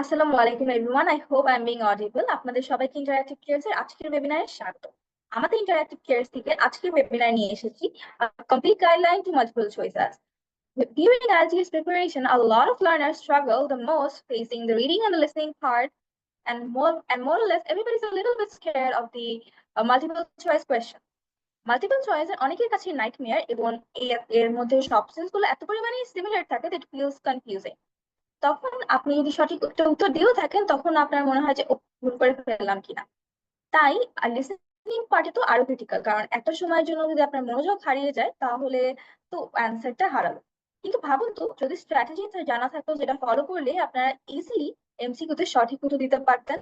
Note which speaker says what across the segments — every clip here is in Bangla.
Speaker 1: আসসালামু আলাইকুম everyone, I hope I am being audible. আপনাদের সবাইকে ইন্টারঅ্যাক্টিভ কেয়ারস এর আজকের ওয়েবিনারে স্বাগত। আমাদের ইন্টারঅ্যাক্টিভ কেয়ারস থেকে আজকের ওয়েবিনার নিয়ে এসেছি complete guideline to multiple choices. During IELTS preparation, a lot of learners struggle the most facing the reading and the listening part, and more or less everybody is a little bit scared of the multiple choice question. Multiple choice অনেকের কাছে নাইটমেয়ার, এবং এর মধ্যে সব অপশনস গুলো এত পরিমাণে সিমিলার থাকে দ্যাট ফিলস কনফিউজিং। তখন আপনি যদি সঠিক একটা উত্তর দিয়েও থাকেন, তখন আপনার মনে হয় যে ভুল করে ফেললাম কিনা। তাই লিসেনিং পার্টে তো আরো ক্রিটিক্যাল, কারণ একটা সময়ের জন্য যদি আপনার মনোযোগ হারিয়ে যায় তাহলে তো অ্যান্সারটা হারালো। কিন্তু ভাবুন তো, যদি স্ট্র্যাটেজি জানা থাকতো যেটা ফলো করলে আপনারা ইজিলি এমসিকিউ তে সঠিক উত্তর দিতে পারতেন।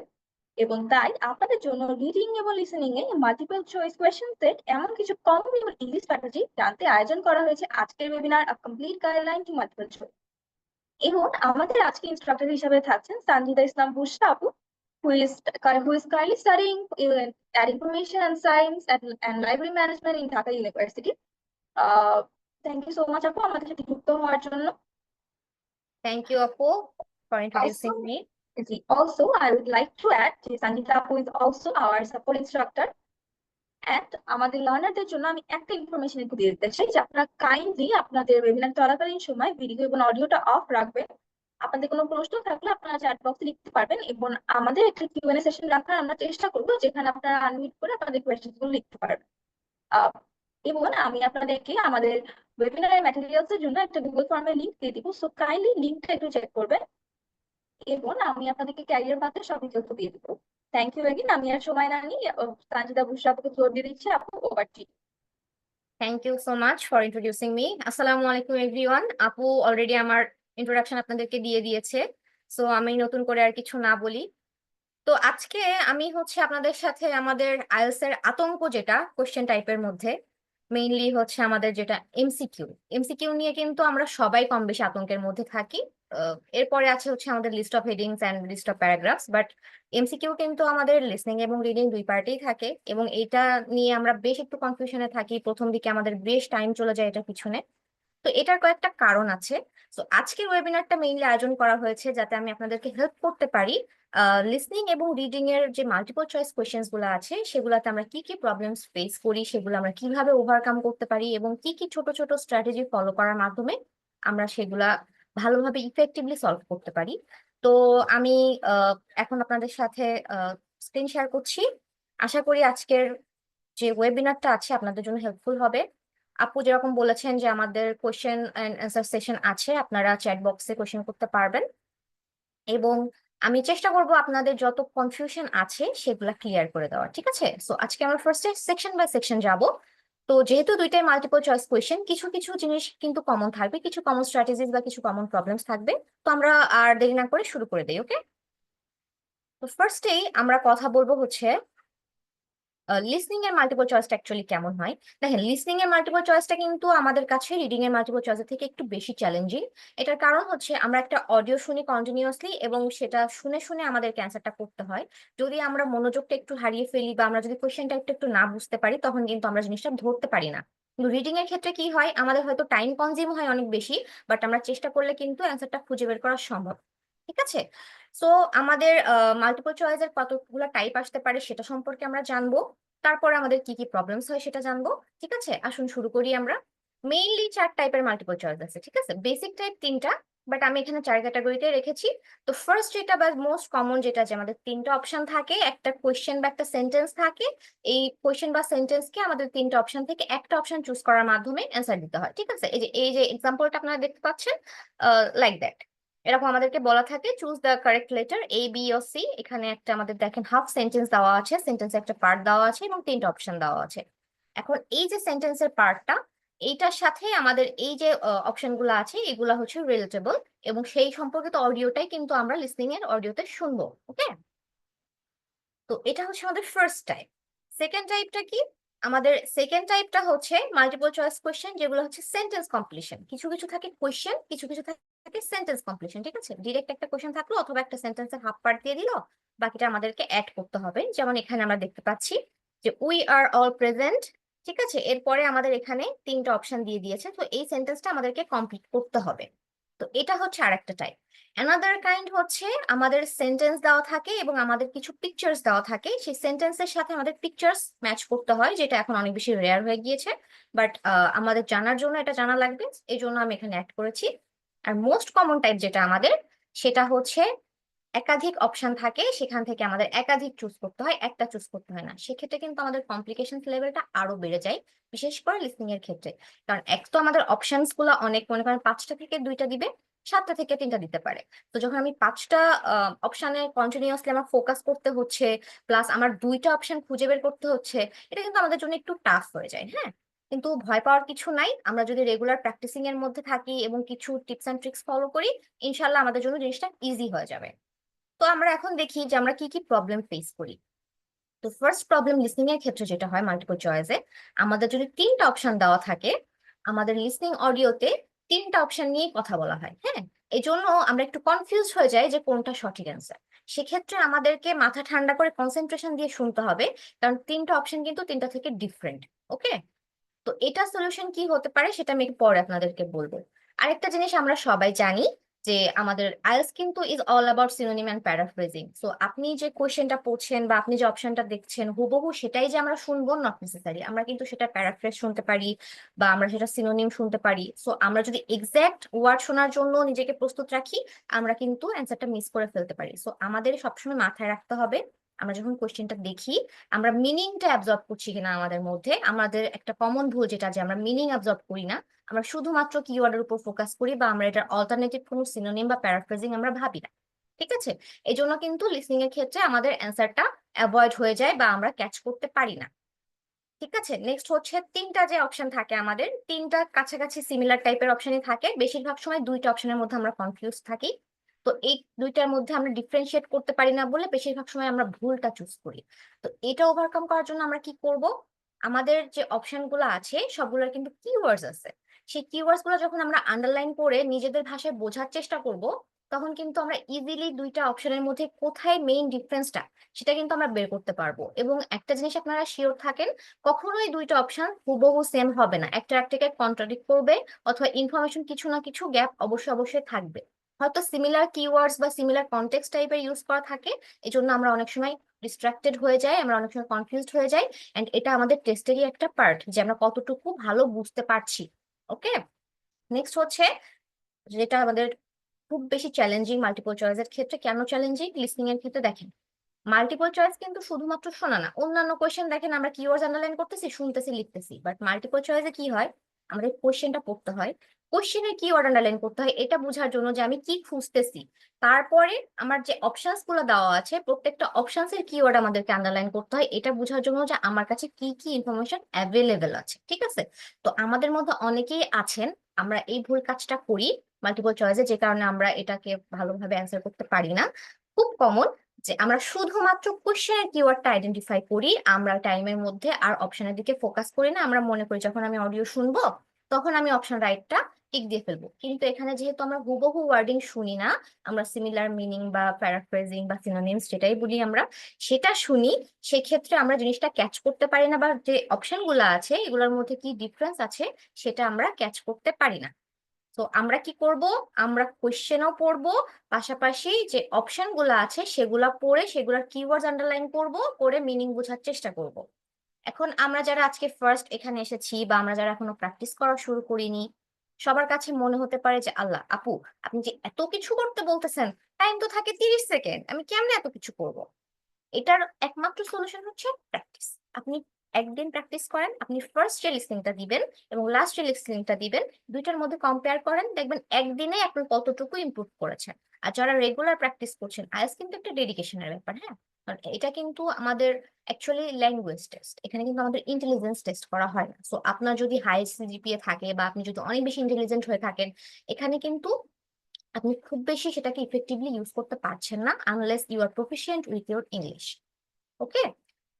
Speaker 1: এবং তাই আপনাদের জন্য রিডিং এবং লিসেনিং এ মাল্টিপল চয়েস কোয়েশ্চেন সেট এমন কিছু কমন এবং ইজি স্ট্র্যাটেজি জানতে আয়োজন করা হয়েছে আজকের webinar complete guideline to multiple choice. এবং আমাদের আজকে ইনস্ট্রাক্টর হিসেবে থাকছেন সানজিদা ইসলাম বুশরা আপু, who is currently studying at Information and Science and Library Management in Dhaka University. Uh, Thank you so much আপু আমাদের সাথে যুক্ত হওয়ার জন্য।
Speaker 2: Thank you, Apu, for
Speaker 1: Also,
Speaker 2: introducing me.
Speaker 1: also I would like to add যে Sanjita আপু is also our support instructor. And আমাদের লার্নারদের জন্য আমি একটা ইনফরমেশন একটু দিয়ে দিতে চাই যে আপনারা কাইন্ডলি আপনাদের ওয়েবিনার চলাকালীন সময় ভিডিও এবং অডিওটা অফ রাখবেন। আপনাদের কোনো প্রশ্ন থাকলে আপনারা চ্যাট বক্সে লিখতে পারবেন, এবং আমাদের একটা কিউএনএ সেশন রাখার আমরা চেষ্টা করবো, যেখানে আপনারা আনমিউট করে আপনাদের কোয়েশ্চেন গুলো লিখতে পারবেন। এবং আমি আপনাদেরকে আমাদের ওয়েবিনারের ম্যাটেরিয়ালস এর জন্য একটা গুগল ফর্মের লিংক দিয়ে দিব, সো কাইন্ডলি লিংকটা একটু চেক করবেন, এবং আমি আপনাদেরকে ক্যারিয়ার পাতে সব তথ্য দিয়ে দিব। Thank you again. আমি আর সময় না নিয়ে সানজিদা বুশরা আপুকে ফ্লোর দিয়ে দিচ্ছি। আপু, over to you.
Speaker 2: Thank you so much for introducing me. Assalamu alaikum everyone. Apu already আমার introduction আপনাদেরকে দিয়ে দিয়েছে, সো আমি নতুন করে আর কিছু না বলি। তো আজকে আমি আপনাদের সাথে আমাদের আইএলটিএস এর আতঙ্ক, যেটা কোশ্চেন টাইপের মধ্যে মেইনলি আমাদের যেটা এমসিকিউ নিয়ে কিন্তু আমরা সবাই কম বেশি আতঙ্কের মধ্যে থাকি। এরপরে আছে আমাদের list of headings and list of paragraphs, but MCQ কিন্তু আমাদের লিসনিং এবং রিডিং দুই পার্টেই থাকে, এবং এটা নিয়ে আমরা বেশ একটু কনফিউশনে থাকি। প্রথম দিকে আমাদের বেশ টাইম চলে যায় এটার পিছনে। তো এটার কয়েকটা কারণ আছে। তো আজকের ওয়েবিনারটা মেইনলি আয়োজন করা হয়েছে যাতে আমি আপনাদেরকে হেল্প করতে পারি লিসনিং এবং রিডিং এর যে মাল্টিপল চয়েস কোয়েশ্চেন্স গুলো আছে সেগুলোতে আমরা কি কি প্রবলেমস ফেস করি, সেগুলো আমরা কিভাবে ওভারকাম করতে পারি, এবং কি কি ছোট ছোট স্ট্র্যাটেজি ফলো করার মাধ্যমে আমরা সেগুলা ভালোভাবে ইফেক্টিভলি সলভ করতে পারি। তো আমি এখন আপনাদের সাথে স্ক্রিন শেয়ার করছি। আশা করি আজকের যে ওয়েবিনারটা আছে আপনাদের জন্য হেল্পফুল হবে। আপু যেরকম বলেছেন যে আমাদের কোয়েশ্চেন এন্ড অ্যান্সার সেশন আছে, আপনারা চ্যাট বক্সে কোয়েশ্চেন করতে পারবেন, এবং আমি চেষ্টা করব আপনাদের যত কনফিউশন আছে সেগুলা ক্লিয়ার করে দেওয়ার। ঠিক আছে? সো আজকে আমরা ফার্স্টে সেকশন বাই সেকশন যাব। তো যেহেতু দুইটাই মাল্টিপল চয়েস কোয়েশ্চেন, কিছু কিছু জিনিস কিন্তু কমন থাকবে, কিছু কমন স্ট্র্যাটেজিস বা কিছু কমন প্রবলেমস থাকবে। তো আমরা আর দেরি না করে শুরু করে দেই। ওকে? তো ফার্স্টেই আমরা কথা বলবো লিসনিং এর মাল্টিপল চয়েসটা অ্যাকচুয়ালি কেমন হয়। দেখেন, লিসনিং এর মাল্টিপল চয়েসটা কিন্তু আমাদের কাছে রিডিং এর মাল্টিপল চয়েসের থেকে একটু বেশি চ্যালেঞ্জিং। এটার কারণ আমরা একটা অডিও শুনি কন্টিনিউয়াসলি, এবং সেটা শুনে শুনে আমাদেরকে অ্যান্সারটা করতে হয়। যদি আমরা মনোযোগটা একটু হারিয়ে ফেলি বা আমরা যদি কোয়েশ্চেনটা একটু না বুঝতে পারি, তখন কিন্তু আমরা জিনিসটা ধরতে পারি না। কিন্তু রিডিং এর ক্ষেত্রে কি হয়, আমাদের হয়তো টাইম কনজিউম হয় অনেক বেশি, বাট আমরা চেষ্টা করলে কিন্তু অ্যান্সারটা খুঁজে বের করা সম্ভব। ঠিক আছে? সো আমাদের মাল্টিপল চয়েসের কতগুলো টাইপ আসতে পারে সেটা সম্পর্কে আমরা জানবো। তারপরে আমাদের কি কি প্রবলেমস হয় সেটা জানবো। ঠিক আছে? আসুন শুরু করি আমরা। মেইনলি 4 টাইপের মাল্টিপল চয়েস আছে। ঠিক আছে? বেসিক টাইপ 3টা, বাট আমি এখানে 4 ক্যাটাগরিতে রেখেছি। তো ফার্স্ট যেটা বা মোস্ট কমন যেটা, যে আমাদের 3টা অপশন থাকে, একটা কোয়েশ্চেন বা একটা সেন্টেন্স থাকে। এই কোয়েশ্চেন বা সেন্টেন্সকে আমাদের 3টা অপশন থেকে একটা অপশন চুজ করার মাধ্যমে অ্যান্সার দিতে হয়। ঠিক আছে? এই যে এক্সাম্পলটা আপনারা দেখতে পাচ্ছেন, লাইক দ্যাট। এরকম আমাদেরকে বলা থাকে choose the correct letter A, B ও সি। এখানে একটা আমাদের দেখেন হাফ সেন্টেন্স দেওয়া আছে, সেন্টেন্সে একটা পার্ট দেওয়া আছে এবং 3টা অপশন দেওয়া আছে। এখন এই যে সেন্টেন্সের পার্টটা, এইটার সাথে আমাদের এই যে অপশনগুলো আছে এগুলা রিলেটেবল, এবং সেই সম্পর্কিত অডিওটাই কিন্তু আমরা লিসনিং এর অডিওতে শুনবো। ওকে? তো এটা আমাদের ফার্স্ট টাইপ। সেকেন্ড টাইপটা কি? আমাদের সেকেন্ড টাইপটা মাল্টিপল চয়েস কোয়েশ্চেন, যেগুলো সেন্টেন্স কমপ্লিশন। কিছু কিছু থাকে কোয়েশ্চেন, কিছু কিছু থাকে সেন্টেন্স কমপ্লিশন। ঠিক আছে? ডিরেক্ট একটা কোয়েশ্চেন থাকলো, অথবা একটা সেন্টেন্সের হাফ পার্ট দিয়ে দিল, বাকিটা আমাদেরকে অ্যাড করতে হবে। যেমন এখানে আমরা দেখতে পাচ্ছি যে উই আর অল প্রেজেন্ট। ঠিক আছে? এরপরে আমাদের এখানে 3টা অপশন দিয়ে দিয়েছে, তো এই সেন্টেন্সটা আমাদেরকে কমপ্লিট করতে হবে। তো এটা হচ্ছে আরেকটা টাইপ। অ্যানাদার কাইন্ড হচ্ছে আমাদের সেন্টেন্স দেওয়া থাকে এবং আমাদের কিছু পিকচার্স দেওয়া থাকে, সেই সেন্টেন্সের সাথে আমাদের পিকচার্স ম্যাচ করতে হয়, যেটা এখন অনেক বেশি রেয়ার হয়ে গিয়েছে, বাট আমাদের জানার জন্য এটা জানা লাগবে, এই জন্য আমি এখানে অ্যাড করেছি। আর মোস্ট কমন টাইপ যেটা আমাদের, সেটা হচ্ছে একাধিক অপশন থাকে, সেখান থেকে আমাদের একাধিক চুজ করতে হয়, একটা চুজ করতে হয় না। সেক্ষেত্রে কিন্তু আমাদের কমপ্লিকেশন লেভেলটা আরো বেড়ে যায়, বিশেষ করে লিসনিং এর ক্ষেত্রে। কারণ এক তো আমাদের অপশনস গুলো অনেক, মনে করেন 5টা থেকে 2টা দিবে, 7টা থেকে 3টা দিতে পারে। তো যখন আমি 5টা অপশনে কন্টিনিউয়াসলি আমার ফোকাস করতে হচ্ছে, প্লাস আমার 2টা অপশন খুঁজে বের করতে হচ্ছে, এটা কিন্তু আমাদের জন্য একটু টাফ হয়ে যায়। হ্যাঁ, কিন্তু ভয় পাওয়ার কিছু নাই, আমরা যদি রেগুলার প্র্যাকটিসিং এর মধ্যে থাকি এবং কিছু টিপস এন্ড ট্রিক্স ফলো করি, ইনশাল্লাহ আমাদের জন্য জিনিসটা ইজি হয়ে যাবে। তো আমরা এখন দেখি যে আমরা কি কি প্রবলেম ফেস করি। তো ফার্স্ট প্রবলেম লিসনিং এর ক্ষেত্রে যেটা হয় মাল্টিপল চয়েসে, আমাদের যদি 3টা অপশন দেওয়া থাকে, আমাদের লিসনিং অডিওতে 3টা অপশন নিয়ে কথা বলা হয়। হ্যাঁ, এই জন্য আমরা একটু কনফিউজ হয়ে যাই যে কোনটা সঠিক অ্যান্সার। সেক্ষেত্রে আমাদেরকে মাথা ঠান্ডা করে কনসেন্ট্রেশন দিয়ে শুনতে হবে, কারণ 3টা অপশন কিন্তু 3টা থেকে ডিফারেন্ট। ওকে, তো এটা সলিউশন কি হতে পারে সেটা আমি একটু পরে আপনাদেরকে বলবো। আরেকটা জিনিস আমরা সবাই জানি যে আমাদের আইএলটিএস কিন্তু is all about synonym and paraphrasing. So আপনি যে কোয়েশ্চেনটা পড়ছেন বা আপনি যে অপশনটা দেখছেন হুবহু সেটাই যে আমরা শুনবো নট নেসেসারি, আমরা কিন্তু সেটা প্যারাফ্রেজ শুনতে পারি বা আমরা সেটা সিনোনিম শুনতে পারি। সো আমরা যদি এক্সাক্ট ওয়ার্ড শোনার জন্য নিজেকে প্রস্তুত রাখি, আমরা কিন্তু অ্যান্সারটা মিস করে ফেলতে পারি। সো আমাদের সবসময় মাথায় রাখতে হবে, আমরা যখন কোয়েশ্চেনটা দেখি আমরা মিনিংটা অ্যাবজর্ব করছি কিনা আমাদের মধ্যে। আমাদের একটা কমন ভুল যেটা, যে আমরা মিনিং অ্যাবজর্ব করি না, আমরা শুধুমাত্র কিওয়ার্ডের উপর ফোকাস করি বা আমরা এটার অল্টারনেটিভ কোনো সিনোনিম বা প্যারাফ্রেজিং আমরা ভাবি না। ঠিক আছে, এই জন্য কিন্তু লিসনিং এর ক্ষেত্রে আমাদের অ্যান্সারটা অ্যাভয়েড হয়ে যায় বা আমরা ক্যাচ করতে পারি না। ঠিক আছে, নেক্সট হচ্ছে 3টা যে অপশন থাকে, আমাদের 3টা কাছাকাছি সিমিলার টাইপের অপশনই থাকে, বেশিরভাগ সময় 2টা অপশনের মধ্যে আমরা কনফিউজ থাকি। তো এই 2টার মধ্যে আমরা ডিফারেন্সিয়েট করতে পারি না বলে বেশিরভাগ সময় আমরা ভুলটা চুজ করি। তো এটা ওভারকাম করার জন্য আমরা কি করব, আমাদের যে অপশন গুলো আছে সবগুলোর কিন্তু কিওয়ার্ডস আছে, সেই কিওয়ার্ডস গুলো যখন আমরা আন্ডারলাইন করে নিজেদের ভাষায় বোঝার চেষ্টা করব, তখন কিন্তু আমরা ইজিলি 2টা অপশনের মধ্যে কোথায় মেইন ডিফারেন্সটা সেটা কিন্তু আমরা বের করতে পারবো। এবং একটা জিনিস আপনারা শিওর থাকেন, কখনোই 2টা অপশন হুবহু সেম হবে না, একটা একটাকে কন্ট্রাডিক্ট করবে, অথবা ইনফরমেশন কিছু না কিছু গ্যাপ অবশ্যই অবশ্যই থাকবে। হয়তো সিমিলার কিওয়ার্ডস বা সিমিলার কনটেক্সট টাইপের ইউজ করা থাকে, এই জন্য আমরা অনেক সময় ডিস্ট্রাক্টেড হয়ে যাই, আমরা অনেক সময় কনফিউজড হয়ে যাই। এন্ড এটা আমাদের টেস্টেরই একটা পার্ট যে আমরা কতটুকু ভালো বুঝতে পারছি। ওকে, নেক্সট হচ্ছে যেটা আমাদের খুব বেশি চ্যালেঞ্জিং মাল্টিপল চয়েসের ক্ষেত্রে। কেন চ্যালেঞ্জিং? লিসনিং এর ক্ষেত্রে দেখেন, মাল্টিপল চয়েস কিন্তু শুধুমাত্র শোনা না, অন্যান্য কোয়েশ্চেন দেখেন আমরা কিওয়ার্ডস আন্ডারলাইন করতেছি, শুনতেছি, লিখতেছি, বাট মাল্টিপল চয়েসে কি হয়, আমাদের কোয়েশ্চেনটা পড়তে হয়, কোয়েশ্চেনের কিওয়ার্ড আন্ডারলাইন করতে হয় এটা বোঝার জন্য যে আমি কি খুঁজতেছি। তারপরে আমার যে অপশনস গুলো দেওয়া আছে প্রত্যেকটা অপশনস এর কিওয়ার্ড আমাদেরকে আন্ডারলাইন করতে হয় এটা বোঝার জন্য যে আমার কাছে কি কি ইনফরমেশন অ্যাভেলেবেল আছে। ঠিক আছে, তো আমাদের মধ্যে অনেকেই আছেন আমরা এই ভুল কাজটা করি মাল্টিপল চয়েসে, যে কারণে আমরা এটাকে ভালোভাবে অ্যান্সার করতে পারি না। খুব কমন যে আমরা শুধুমাত্র কোশ্চেনের কিওয়ার্ডটা আইডেন্টিফাই করি, আমরা টাইমের মধ্যে আর অপশনের দিকে ফোকাস করি না। আমরা মনে করি যখন আমি অডিও শুনবো তখন আমি অপশন রাইটটা টিক দিয়ে ফেলবো, কিন্তু এখানে যেহেতু আমরা হুবহু ওয়ার্ডিং শুনি না, আমরা সিমিলার মিনিং বা প্যারাফ্রেজিং বা সিনোনিমস যেটাই বলি আমরা সেটা শুনি, সেক্ষেত্রে আমরা জিনিসটা ক্যাচ করতে পারি না, বা যে অপশন গুলো আছে এগুলোর মধ্যে কি ডিফারেন্স আছে সেটা আমরা ক্যাচ করতে পারি না। তো আমরা কি করব, আমরা কোশ্চেনও পড়বো, পাশাপাশি যে অপশন গুলো আছে সেগুলা পড়ে সেগুলোর কিওয়ার্ডস আন্ডারলাইন করব, করে মিনিং বোঝার চেষ্টা করব। এখন আমরা যারা আজকে ফার্স্ট এখানে এসেছি বা আমরা যারা এখনো প্র্যাকটিস করা শুরু করিনি, সবার কাছে মনে হতে পারে যে আল্লাহ আপু, আপনি যে এত কিছু করতে বলতেছেন, টাইম তো থাকে 30 সেকেন্ড, আমি কেমনে এত কিছু করব? এটার একমাত্র সলিউশন হচ্ছে প্র্যাকটিস। আপনি একদিন প্র্যাকটিস করেন, আপনি ফার্স্ট যে লিসনিংটা দিবেন এবং লাস্ট যে লিসনিংটা দিবেন, দুইটার মধ্যে কম্পেয়ার করেন, দেখবেন একদিনে আপনি কতটুকু ইমপ্রুভ করেছেন। আর যারা রেগুলার প্র্যাকটিস করছেন, আইএলটিএস কিন্তু একটা ডেডিকেশনের ব্যাপার। হ্যাঁ, কারণ এটা কিন্তু আমাদের অ্যাকচুয়ালি ল্যাঙ্গুয়েজ টেস্ট, এখানে কিন্তু আমাদের ইন্টেলিজেন্স টেস্ট করা হয় না। সো আপনার যদি হাই সিজিপিএ থাকে বা আপনি যদি অনেক বেশি ইন্টেলিজেন্ট হয়ে থাকেন, এখানে কিন্তু আপনি খুব বেশি সেটাকে ইফেক্টিভলি ইউজ করতে পারছেন না unless you are proficient with your English. Okay,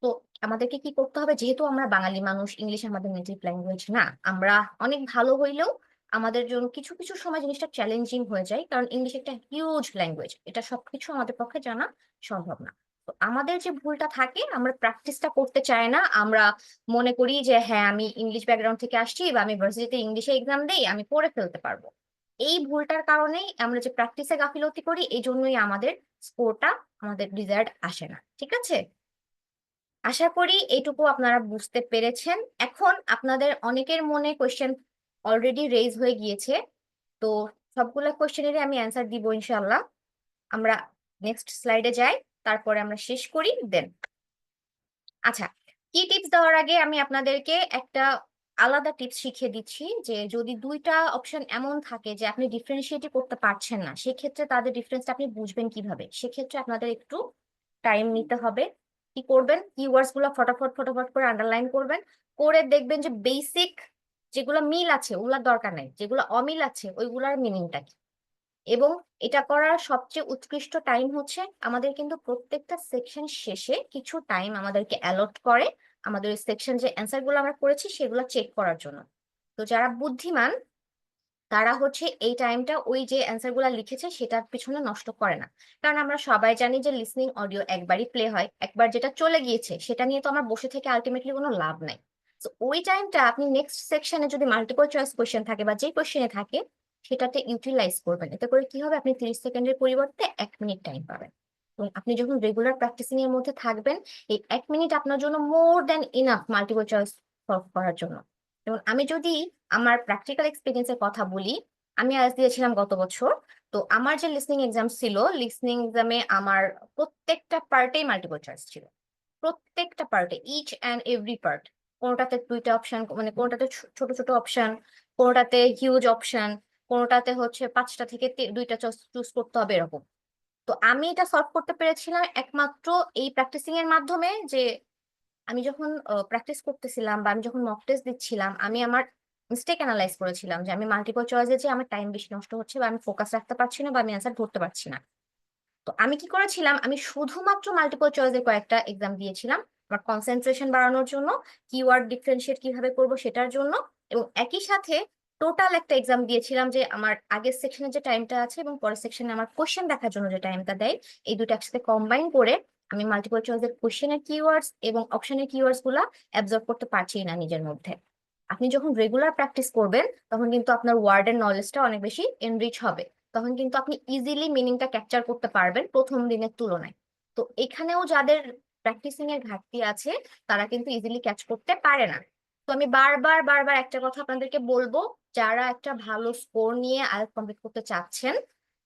Speaker 2: তো আমাদেরকে কি করতে হবে, যেহেতু আমরা বাঙালি মানুষ, ইংলিশ আমাদের নেটিভ ল্যাঙ্গুয়েজ না, আমরা অনেক ভালো হইলেও আমাদের জন্য কিছু কিছু সময় জিনিসটা চ্যালেঞ্জিং হয়ে যায়, কারণ ইংলিশ একটা হিউজ ল্যাঙ্গুয়েজ, এটা সবকিছু আমাদের পক্ষে জানা সম্ভব না। তো আমাদের যে ভুলটা থাকে, আমরা প্র্যাকটিসটা করতে চাই না, আমরা মনে করি যে হ্যাঁ আমি ইংলিশ ব্যাকগ্রাউন্ড থেকে আসছি বা আমি ভার্সিটিতে ইংলিশে এক্সাম দেই, আমি পড়ে ফেলতে পারবো। এই ভুলটার কারণেই আমরা যে প্র্যাকটিসে গাফিলতি করি, এই জন্যই আমাদের স্কোরটা আমাদের ডিজায়ার্ড আসে না। ঠিক আছে, আশা করি এইটুকু আপনারা বুঝতে পেরেছেন। এখন আপনাদের অনেকের মনে কোয়েশ্চেন অলরেডি রেজ হয়ে গিয়েছে, তো সবগুলা কোয়েশ্চেনেরই আমি অ্যান্সার দিব ইনশাল্লাহ। আমরা নেক্সট স্লাইডে যাই, তারপরে আমরা শেষ করি দেন। আচ্ছা, কি টিপস দেওয়ার আগে আমি আপনাদেরকে একটা আলাদা টিপস শিখিয়ে দিচ্ছি, যে যদি দুইটা অপশন এমন থাকে যে আপনি ডিফারেন্সিয়েট করতে পারছেন না, সেক্ষেত্রে তাদের ডিফারেন্সটা আপনি বুঝবেন কিভাবে। সেক্ষেত্রে আপনাদের একটু টাইম নিতে হবে। কি করবেন, কিওয়ার্ডস গুলো ফটাফট ফটাফট করে আন্ডারলাইন করবেন, করে দেখবেন যে বেসিক যেগুলো মিল আছে ওগুলোর দরকার নাই, যেগুলো অমিল আছে ওইগুলার মিনিংটা কি। এবং এটা করার সবচেয়ে উৎকৃষ্ট টাইম হচ্ছে, আমাদের কিন্তু প্রত্যেকটা সেকশন শেষে কিছু টাইম আমাদেরকে অ্যালট করে আমাদের সেকশন যে অ্যান্সার গুলো আমরা করেছি সেগুলো চেক করার জন্য। তো যারা বুদ্ধিমান তারা হচ্ছে এই টাইমটা ওই যে অ্যান্সার গুলা লিখেছে সেটার পিছনে নষ্ট করে না। কারণ আমরা সবাই জানি যে লিসনিং অডিও একবারই প্লে হয়, একবার যেটা চলে গিয়েছে সেটা নিয়ে তো আমার বসে থেকে আলটিমেটলি কোনো লাভ নাই। তো ওই টাইমটা আপনি নেক্সট সেকশনে যদি মাল্টিপল চয়েস কোয়েশ্চেন থাকে বা যে কোয়েশ্চেনে থাকে সেটাতে ইউটিলাইজ করবেন। এতে করে কি হবে, আপনি 30 সেকেন্ডের পরিবর্তে 1 মিনিট টাইম পাবেন। এবং আপনি যখন রেগুলার প্র্যাকটিসিং এর মধ্যে থাকবেন, এই 1 মিনিট আপনার জন্য more than enough multiple choice solve করার জন্য। এবং আমি যদি আমার প্র্যাকটিক্যাল এক্সপিরিয়েন্সের কথা বলি, আমি আইএলটিএস দিয়েছিলাম গত বছর। তো আমার যে লিসনিং এক্সাম ছিল, লিসনিং এক্সামে আমার প্রত্যেকটা পার্টেই মাল্টিপল চয়েস ছিল। প্রত্যেকটা পার্টে, ইচ অ্যান্ড এভরি পার্ট। কোনোটাতে দুইটা অপশন, মানে কোনোটাতে ছোট ছোট অপশন, কোনোটাতে হিউজ অপশন, কোনোটাতে হচ্ছে 5টা থেকে দুইটা চুজ করতে হবে এরকম। তো আমি এটা সলভ করতে পেরেছিলাম একমাত্র এই প্র্যাকটিসিং এর মাধ্যমে, যে আমি যখন প্র্যাকটিস করতেছিলাম বা আমি যখন মক টেস্ট দিচ্ছিলাম, আমি আমার মিস্টেক অ্যানালাইজ করেছিলাম যে আমি মাল্টিপল চয়েসে যে আমার টাইম বেশি নষ্ট হচ্ছে বা আমি ফোকাস রাখতে পারছি না বা আমি অ্যান্সার ধরতে পারছি না। তো আমি কি করেছিলাম, আমি শুধুমাত্র মাল্টিপল চয়েসের কয়েকটা এক্সাম দিয়েছিলাম আমার কনসেন্ট্রেশন বাড়ানোর জন্য, কিওয়ার্ড ডিফারেন্সিয়েট কিভাবে করব সেটার জন্য। এবং একই সাথে টোটাল একটা এক্সাম দিয়েছিলাম যে আমার আগের সেকশনে যে টাইমটা আছে এবং পরের সেকশনে আমার কোশ্চেন দেখার জন্য যে টাইমটা দেয়, এই দুটো একসাথে কম্বাইন করে আমি মাল্টিপল চয়েসের কোশ্চেনের কিওয়ার্ডস এবং অপশনের কিওয়ার্ডস গুলা অ্যাবজর্ব করতে পারছি না নিজের মধ্যে। আপনি যখন রেগুলার প্র্যাকটিস করবেন তখন কিন্তু আপনার ওয়ার্ডের নলেজটা অনেক বেশি এনরিচ হবে। তখন কিন্তু আপনি ইজিলি মিনিংটা ক্যাপচার করতে পারবেন প্রথম দিনের তুলনায়। তো এখানেও যাদের প্র্যাকটিসিং এর ঘাটতি আছে তারা কিন্তু ইজিলি ক্যাচ করতে পারে না। তো আমি বারবার বারবার একটা কথা আপনাদেরকে বলবো, যারা একটা ভালো স্কোর নিয়ে আইএলটিএস কমপ্লিট করতে চাচ্ছেন,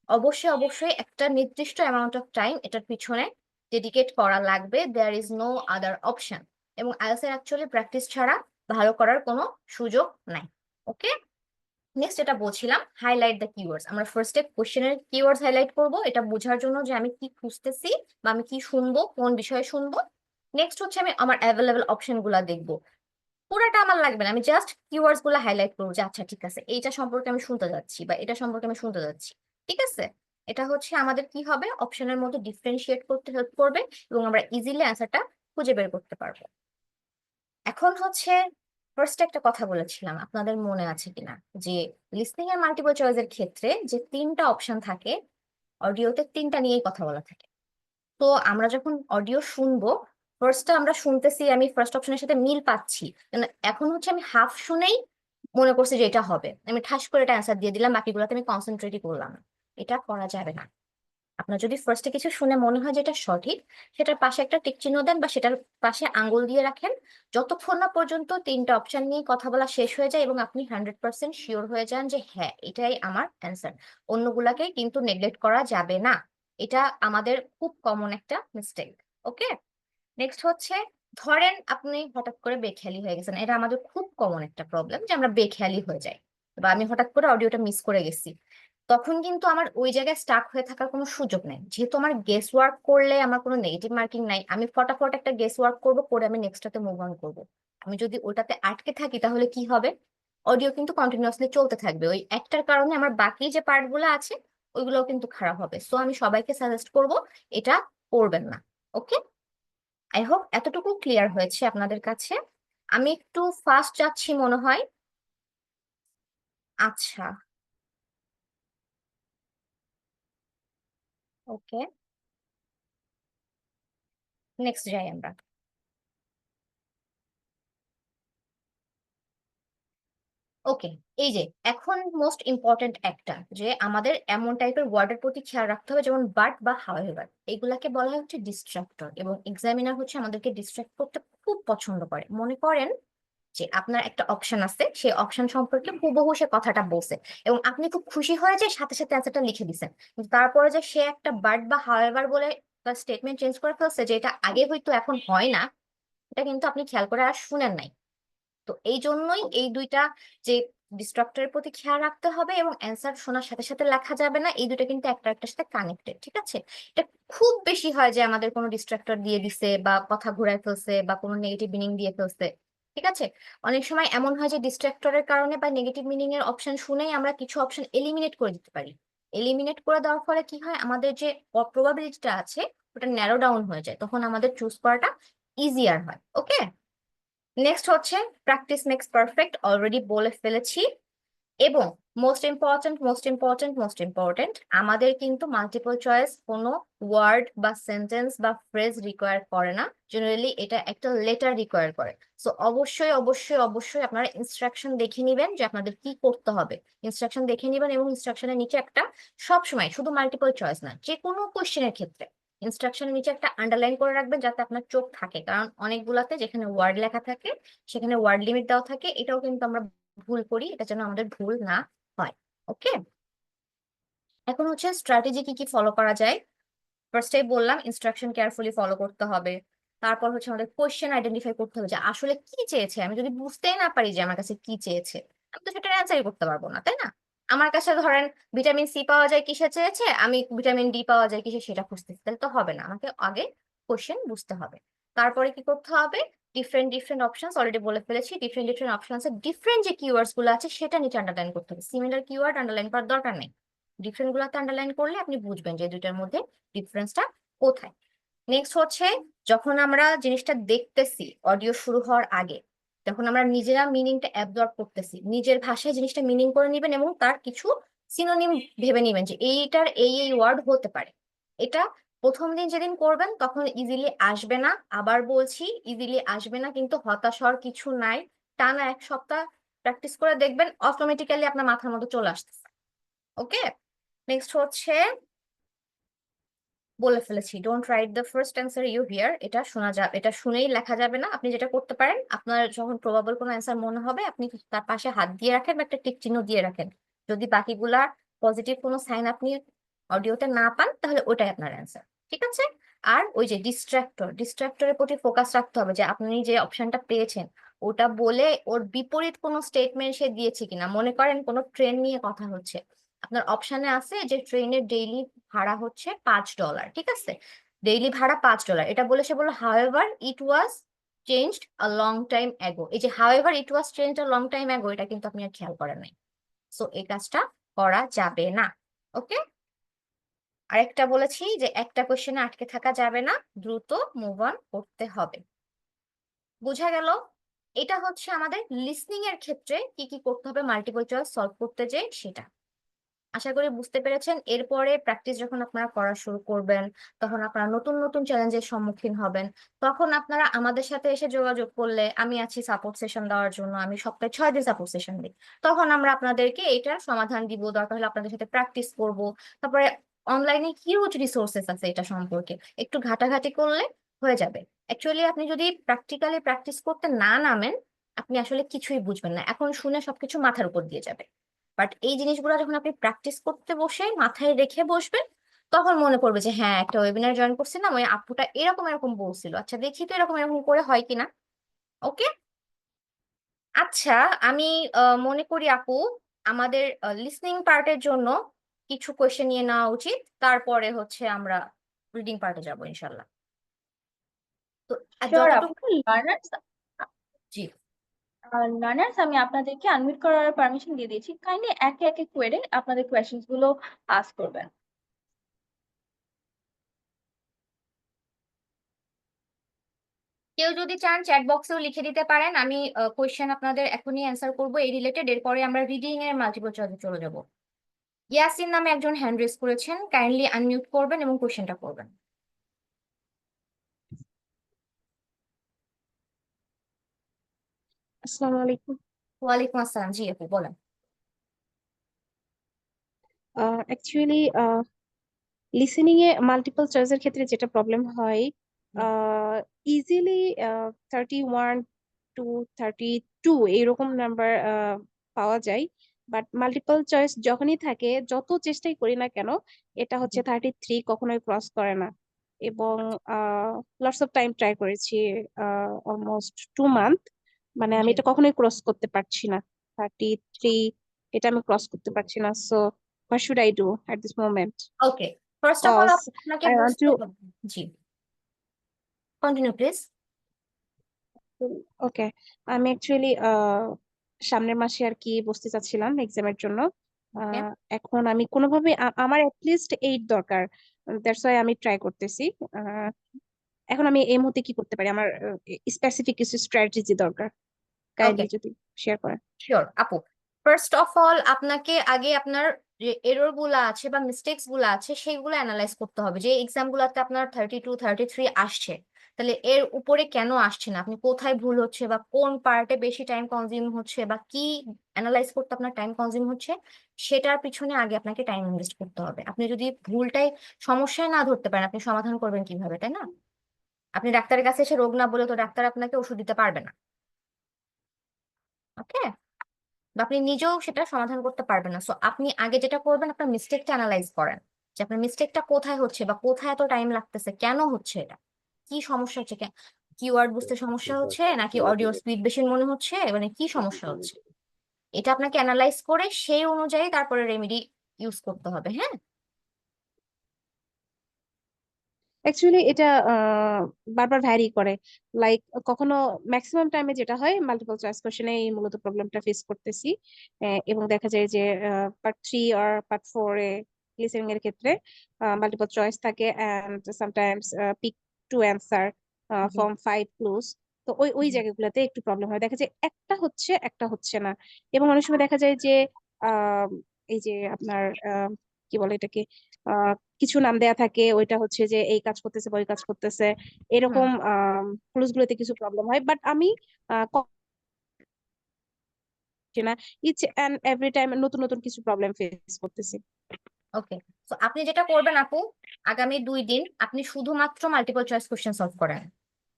Speaker 2: অবশ্যই অবশ্যই একটা নির্দিষ্ট অ্যামাউন্ট অফ টাইম এটার পিছনে ডেডিকেট করা লাগবে। There is no other option. এবং আইএলটিএস এর অ্যাকচুয়ালি প্র্যাকটিস ছাড়া ভালো করার কোনো সুযোগ নাই। ওকে, নেক্সট যেটা বলছিলাম, হাইলাইট দ্য কিওয়ার্ডস। আমরা ফার্স্টে কোশ্চেনের কিওয়ার্ডস হাইলাইট করব, এটা বোঝার জন্য যে আমি কি খুঁজতেছি বা আমি কি শুনবো, কোন বিষয়ে শুনবো। নেক্সট হচ্ছে আমি আমার অ্যাভেলেবল অপশন গুলা দেখবো। পুরাটা আমার লাগবে না, আমি জাস্ট কিওয়ার্ডস গুলা হাইলাইট করবো যে আচ্ছা ঠিক আছে এইটা সম্পর্কে আমি শুনতে যাচ্ছি বা এটা সম্পর্কে আমি শুনতে যাচ্ছি। ঠিক আছে, এটা হচ্ছে আমাদের কি হবে, অপশনের মধ্যে ডিফারেন্সিয়েট করতে হেল্প করবে এবং আমরা ইজিলি অ্যান্সারটা খুঁজে বের করতে পারবো। এখন হচ্ছে ফার্স্ট একটা কথা বলেছিলাম, আপনাদের মনে আছে কিনা, যে লিসনিং এর মাল্টিপল চয়েসের ক্ষেত্রে যে 3টা অপশন থাকে, অডিওতে 3টা নিয়েই কথা বলা থাকে। তো আমরা যখন অডিও শুনবো, ফার্স্টটা আমরা শুনতেছি, আমি ফার্স্ট অপশনের সাথে মিল পাচ্ছি, কিন্তু এখন হচ্ছে আমি হাফ শুনেই মনে করছি যে এটা হবে, আমি ঠাস করে এটা অ্যান্সার দিয়ে দিলাম, বাকিগুলোতে আমি কনসেন্ট্রেটই করলাম না। এটা করা যাবে না। আপনার যদি ফার্স্টে কিছু শুনে মনে হয় যে এটা সঠিক, সেটার পাশে একটা টিক চিহ্ন দেন বা সেটার পাশে আঙ্গুল দিয়ে রাখেন, যতক্ষণ না পর্যন্ত 3টা অপশন নিয়ে কথা বলা শেষ হয়ে যায় এবং আপনি 100% শিওর হয়ে যান যে হ্যাঁ এটাই আমার অ্যান্সার। অন্যগুলাকে কিন্তু নেগলেক্ট করা যাবে না। এটা আমাদের খুব কমন একটা মিস্টেক। ওকে, নেক্সট হচ্ছে, ধরেন আপনি হঠাৎ করে বেখেয়ালি হয়ে গেছেন, এটা আমাদের খুব কমন একটা প্রবলেম যে আমরা বেখেয়ালি হয়ে যাই, বা আমি হঠাৎ করে অডিওটা মিস করে গেছি। তখন কিন্তু আমার ওই জায়গায় স্টাক হয়ে থাকার কোনো সুযোগ নেই, যেহেতু আমার গেস ওয়ার্ক করলে আমার কোনো নেগেটিভ মার্কিং নাই, আমি ফটাফট একটা গেস ওয়ার্ক করবো, করে আমি নেক্সটটাতে মুভ অন করবো। আমি যদি ওটাতে আটকে থাকি তাহলে কি হবে, অডিও কিন্তু কন্টিনিউয়াসলি চলতে থাকবে, ওই একটার কারণে আমার বাকি যে পার্ট গুলো আছে ওইগুলোও কিন্তু খারাপ হবে। সো আমি সবাইকে সাজেস্ট করব এটা করবেন না। ওকে, আই হোপ এতটুকু ক্লিয়ার হয়েছে আপনাদের কাছে। আমি একটু ফাস্ট যাচ্ছি মনে হয়। আচ্ছা, ওকে, নেক্সট যাই আমরা। ওকে, এই যে এখন মোস্ট ইম্পর্টেন্ট একটা যে আমাদের এমন টাইপের ওয়ার্ডের প্রতি খেয়াল রাখতে হবে, যেমন বাট বা হাউএভার, এগুলাকে বলা হয় হচ্ছে ডিস্ট্রাক্টর, এবং এক্সামিনার হচ্ছে আমাদেরকে ডিস্ট্রাক্ট করতে খুব পছন্দ করে। মনে করেন যে আপনার একটা অপশন আছে, সেই অপশন সম্পর্কে হুবহু সে কথাটা বলছে এবং আপনি খুব খুশি হয়ে যে সাথে সাথে অ্যান্সারটা লিখে দিচ্ছেন, কিন্তু তারপরে যে সে একটা বাট বা হাউএভার বলে তার স্টেটমেন্ট চেঞ্জ করে ফেলছে, যে এটা আগে হয়তো এখন হয় না, এটা কিন্তু আপনি খেয়াল করে আর শুনেন নাই। তো এই জন্যই এই দুইটা, যে ডিস্ট্রাক্টরের প্রতি খেয়াল রাখতে হবে এবং অ্যান্সার শোনার সাথে সাথে লেখা যাবে না, এই দুটো কিন্তু একটা একটার সাথে কানেক্টেড, ঠিক আছে? এটা খুব বেশি হয় যে আমাদের কোনো ডিস্ট্রাক্টর দিয়ে দিছে বা কথা ঘুরায় ফেলছে বা কোনো নেগেটিভ মিনিং দিয়ে ফেলছে, ঠিক আছে? অনেক সময় এমন হয় যে ডিস্ট্রাক্টরের কারণে বা নেগেটিভ মিনিং এর অপশন শুনেই আমরা কিছু অপশন এলিমিনেট করে দিতে পারি। এলিমিনেট করে দেওয়ার ফলে কি হয়, আমাদের যে প্রবাবিলিটিটা আছে ওটা ন্যারো ডাউন হয়ে যায়, তখন আমাদের চুজ করাটা ইজিয়ার হয়। ওকে, নেক্সট হচ্ছে প্র্যাকটিস মেক্স পারফেক্ট, অলরেডি বলে ফেলেছি। এবং মোস্ট ইম্পর্টেন্ট আমাদের কিন্তু মাল্টিপল চয়েস কোনো ওয়ার্ড বা সেন্টেন্স বা ফ্রেজ রিকোয়ার করে না, জেনারেলি এটা একটা লেটার রিকোয়ার করে। সো অবশ্যই অবশ্যই অবশ্যই আপনারা ইনস্ট্রাকশন দেখে নিবেন যে আপনাদের কি করতে হবে। ইনস্ট্রাকশন দেখে নিবেন এবং ইনস্ট্রাকশনের নিচে একটা, সব সময় শুধু মাল্টিপল চয়েস না, যে কোনো কোশ্চেনের ক্ষেত্রে ইনস্ট্রাকশনের নিচে একটা আন্ডারলাইন করে রাখবেন যাতে আপনার চোখ থাকে, কারণ অনেকগুলাতে যেখানে ওয়ার্ড লেখা থাকে সেখানে ওয়ার্ড লিমিট দেওয়া থাকে, এটাও কিন্তু আমরা ভুল করি, এটা যেন আমাদের ভুল না হয়। ওকে, এখন হচ্ছে স্ট্র্যাটেজি কি কি ফলো করা যায়। ফার্স্টেই বললাম ইনস্ট্রাকশন কেয়ারফুলি ফলো করতে হবে। তারপর হচ্ছে আমাদের কোশ্চেন আইডেন্টিফাই করতে হবে যে আসলে কি চেয়েছে। আমি যদি বুঝতেই না পারি যে আমার কাছে কি চেয়েছে, আমি তো সেটার অ্যান্সারই করতে পারবো না, তাই না? আমার কাছে ধরেন ভিটামিন সি পাওয়া যায় কিসে চেয়েছে, আমি ভিটামিন ডি পাওয়া যায় কিসে সেটা খুঁজতেছি, তাহলে তো হবে না, আমাকে আগে কোশ্চেন বুঝতে হবে। তারপরে কি করতে হবে, ডিফারেন্ট ডিফারেন্ট অপশনস অলরেডি বলে ফেলেছি, ডিফারেন্ট ডিফারেন্ট অপশনস ডিফারেন্ট যে কিওয়ার্ডস গুলো আছে সেটা নিচে আন্ডারলাইন করতে হবে, সিমিলার কিওয়ার্ড আন্ডারলাইন করার দরকার নেই। ডিফারেন্ট গুলাতে আন্ডারলাইন করলে আপনি বুঝবেন যে এই দুইটার মধ্যে ডিফারেন্সটা কোথায়। নেক্সট হচ্ছে, যখন আমরা জিনিসটা দেখতেছি অডিও শুরু হওয়ার আগে, তখন আমরা নিজেরা মিনিংটা অ্যাবজর্ব করতেছি, নিজের ভাষায় জিনিসটা মিনিং করে নিবেন এবং তার কিছু সিনোনিম ভেবে নিবেন যে এইটার এই এই ওয়ার্ড হতে পারে। এটা প্রথম দিন যেদিন করবেন তখন ইজিলি আসবে না, আবার বলছি ইজিলি আসবে না, কিন্তু হতাশ হওয়ার কিছু নাই। টানা 1 সপ্তাহ প্র্যাকটিস করে দেখবেন অটোমেটিক্যালি আপনার মাথার মধ্যে চলে আসতেছে। ওকে, নেক্সট হচ্ছে বলে ফেলেছি, don't write the first answer you hear, এটা শোনা যাবে, এটা শুনেই লেখা যাবে না। আপনি যেটা করতে পারেন, আপনার যখন প্রবাবল কোনো অ্যান্সার মনে হবে আপনি তার পাশে হাত দিয়ে রাখেন বা একটা টিক চিহ্ন দিয়ে রাখেন। যদি বাকিগুলা পজিটিভ কোনো সাইন আপনি অডিওতে না পান তাহলে ওটাই আপনার অ্যান্সার, ঠিক আছে? আর ওই যে ডিস্ট্রাক্টরের প্রতি ফোকাস রাখতে হবে যে আপনি যে অপশনটা পেয়েছেন ওটা বলে ওর বিপরীত কোনো স্টেটমেন্ট সে দিয়েছে কিনা। মনে করেন কোনো ট্রেন নিয়ে কথা হচ্ছে, আপনার অপশনে আছে যে ট্রেনের ডেইলি ভাড়া হচ্ছে $5, ঠিক আছে? ডেইলি ভাড়া $5, এটা বলে সে বললো however it was changed a long time ago. এই যে however it was changed a long time ago, এটা কিন্তু আপনি আর খেয়াল করেন নাই, সো এই কাজটা করা যাবে না। ওকে, আরেকটা বলেছি যে একটা কোশ্চেনে আটকে থাকা যাবে না, দ্রুত মুভ অন করতে হবে। বোঝা গেল? এটা হচ্ছে আমাদের লিসনিং এর ক্ষেত্রে কি কি করতে হবে মাল্টিপল চয়েস সলভ করতে যে সেটা। আশা করি বুঝতে পেরেছেন। এরপরে প্র্যাকটিস যখন আপনারা করা শুরু করবেন তখন আপনারা নতুন নতুন চ্যালেঞ্জের সম্মুখীন হবেন। তখন আপনারা আমাদের সাথে এসে যোগাযোগ করলে আমি আছি সাপোর্ট সেশন দেওয়ার জন্য, আমি সপ্তাহে 6 দিন সাপোর্ট সেশন দিই। তখন আমরা আপনাদেরকে এটার সমাধান দিব, দরকার হলে আপনাদের সাথে প্র্যাকটিস করব। তারপরে অনলাইনে হিউজ রিসোর্সেস আছে এটা সম্পর্কে, একটু ঘাটাঘাটি করলে হয়ে যাবে। অ্যাকচুয়ালি আপনি যদি প্র্যাকটিক্যালি প্র্যাকটিস করতে না নামেন আপনি আসলে কিছুই বুঝবেন না, এখন শুনে সবকিছু মাথার উপর দিয়ে যাবে। বাট এই জিনিসগুলো যখন আপনি প্র্যাকটিস করতে বসে মাথায় রেখে বসবেন তখন মনে পড়বে যে হ্যাঁ একটা ওয়েবিনার জয়েন করছিলাম, ওই আপুটা এরকম এরকম বলছিল, আচ্ছা দেখি তো এরকম এরকম করে হয় কিনা। ওকে, আচ্ছা, আমি মনে করি আপু আমাদের লিসনিং পার্টের জন্য কিছু কোয়েশ্চেন নিয়ে নেওয়া উচিত, তারপরে হচ্ছে আমরা রিডিং পার্টে যাবো ইনশাল্লাহ। তো
Speaker 1: শিওর
Speaker 2: যতটুকু,
Speaker 1: আপু। লার্নার্স,
Speaker 2: জি,
Speaker 1: আমি আপনাদেরকে আনমিউট করার পারমিশন দিয়ে দিয়েছি, কাইন্ডলি একে একে করে আপনাদের কোয়েশ্চেন্স গুলো আস্ক করবেন।
Speaker 2: কেউ যদি চান চ্যাট বক্সেও লিখে দিতে পারেন, আমি কোয়েশ্চেন আপনাদের এখনই অ্যান্সার করবো এই রিলেটেড, এরপরে আমরা রিডিং এর মাল্টিপল চয়েসে চলে যাব। ইয়াসিন নামে একজন হ্যান্ড রেজ করেছেন, কাইন্ডলি আনমিউট করবেন এবং কোশ্চেনটা করবেন।
Speaker 3: আসসালামু আলাইকুম।
Speaker 2: ওয়ালাইকুম আসসালাম, জি আপু বলেন।
Speaker 3: অ্যাকচুয়ালি লিসেনিং এ মাল্টিপল চয়েসের ক্ষেত্রে যেটা প্রবলেম হয়,
Speaker 2: হুম,
Speaker 3: ইজিলি 31 to 32 এইরকম নাম্বার পাওয়া যায়। বাট মাল্টিপল চয়েস যখনই থাকে, যত চেষ্টাই করি না কেন, এটা হচ্ছে
Speaker 2: হুম,
Speaker 3: 33 কখনোই ক্রস করে না। এবং লটস অফ টাইম ট্রাই করেছি, অলমোস্ট 2 মান্থ, মানে আমি
Speaker 2: জি,
Speaker 3: এটা কখনোই ক্রস করতে পারছি না। 33 এটা আমি ক্রস করতে পারছি না। So what should I do at this moment?
Speaker 2: Okay. First of all
Speaker 3: Cause
Speaker 2: আপনাকে
Speaker 3: I want
Speaker 2: বুঝতে
Speaker 3: to,
Speaker 2: হবে, জি কন্টিনিউ প্লিজ।
Speaker 3: ওকে, আমি অ্যাকচুয়ালি সামনের মাসে আর কি বসতে চাচ্ছিলাম এক্সামের জন্য।
Speaker 2: ওকে,
Speaker 3: এখন আমি কোনোভাবে আমার অ্যাটলিস্ট 8 দরকার, দ্যাটস ওয়াই আমি ট্রাই করতেছি। আহ, এখন আমি এই মুহূর্তে কি করতে পারি? আমার স্পেসিফিক কিছু স্ট্র্যাটেজি দরকার,
Speaker 2: ওকে,
Speaker 3: কাইন্ডলি যদি শেয়ার করেন।
Speaker 2: শিওর আপু। ফার্স্ট অফ অল আপনাকে আগে আপনার যে এরর গুলা আছে বা মিস্টেক্স গুলা আছে সেইগুলো অ্যানালাইজ করতে হবে। যে এক্সাম গুলাতে আপনার 32 33 আসছে, তাহলে এর উপরে কেন আসছে না, আপনি কোথায় ভুল হচ্ছে বা কোন পার্টে বেশি টাইম কনজিউম হচ্ছে বা কি অ্যানালাইজ করতে আপনার টাইম কনজিউম হচ্ছে, সেটার পিছনে আগে আপনাকে টাইম ইনভেস্ট করতে হবে। আপনি যদি ভুলটাই সমস্যায় না ধরতে পারেন, আপনি সমাধান করবেন কিভাবে, তাই না? আপনি ডাক্তারের কাছে এসে রোগ না বলে তো ডাক্তার আপনাকে ওষুধ দিতে পারবে না। ওকে, বা আপনি নিজেও সেটা সমাধান করতে পারবেন না। সো আপনি আগে যেটা করবেন, আপনার মিস্টেকটা অ্যানালাইজ করেন যে আপনার মিস্টেকটা কোথায় হচ্ছে বা কোথায় এত টাইম লাগতেছে, কেন হচ্ছে এটা, কি সমস্যা হচ্ছে, কিওয়ার্ড বুঝতে সমস্যা হচ্ছে নাকি অডিও স্পিড বেশি মনে হচ্ছে, মানে কি সমস্যা হচ্ছে, এটা আপনাকে অ্যানালাইজ করে সেই অনুযায়ী তারপরে রেমেডি ইউজ করতে হবে। হ্যাঁ,
Speaker 3: অ্যাকচুয়ালি এটা বারবার ভ্যারি করে। লাইক কখনো ম্যাক্সিমাম টাইমে যেটা হয়, মাল্টিপল চয়েস কোশ্চেনে মূলত প্রবলেমটা ফেস করতেছি। এবং দেখা যায় যে পার্ট 3 আর পার্ট 4 এ লিসেনিং এর ক্ষেত্রে মাল্টিপল চয়েস থাকে, and sometimes pick two answers
Speaker 2: জি,
Speaker 3: ফ্রম 5 ক্লুজ। তো ওই ওই
Speaker 2: জি,
Speaker 3: জায়গাগুলোতে একটু প্রবলেম হয়, দেখা যায় একটা হচ্ছে একটা হচ্ছে না। এবং অনেক সময় দেখা যায় যে আহ, এই যে আপনার কি বলে এটাকে, কিছু নাম দেয়া থাকে, ওইটা হচ্ছে যে এই কাজ করতেছে বা ওই কাজ করতেছে,
Speaker 2: হুম,
Speaker 3: এরকম ক্লুজ গুলোতে কিছু প্রবলেম হয়। বাট আমি করছি না, ইচ এন্ড এভরি টাইম নতুন নতুন কিছু প্রবলেম ফেস করতেছি।
Speaker 2: ওকে। তো আপনি যেটা করবেন আপু, আগামী 2 দিন আপনি শুধুমাত্র মাল্টিপল চয়েস কোশ্চেন সলভ করেন।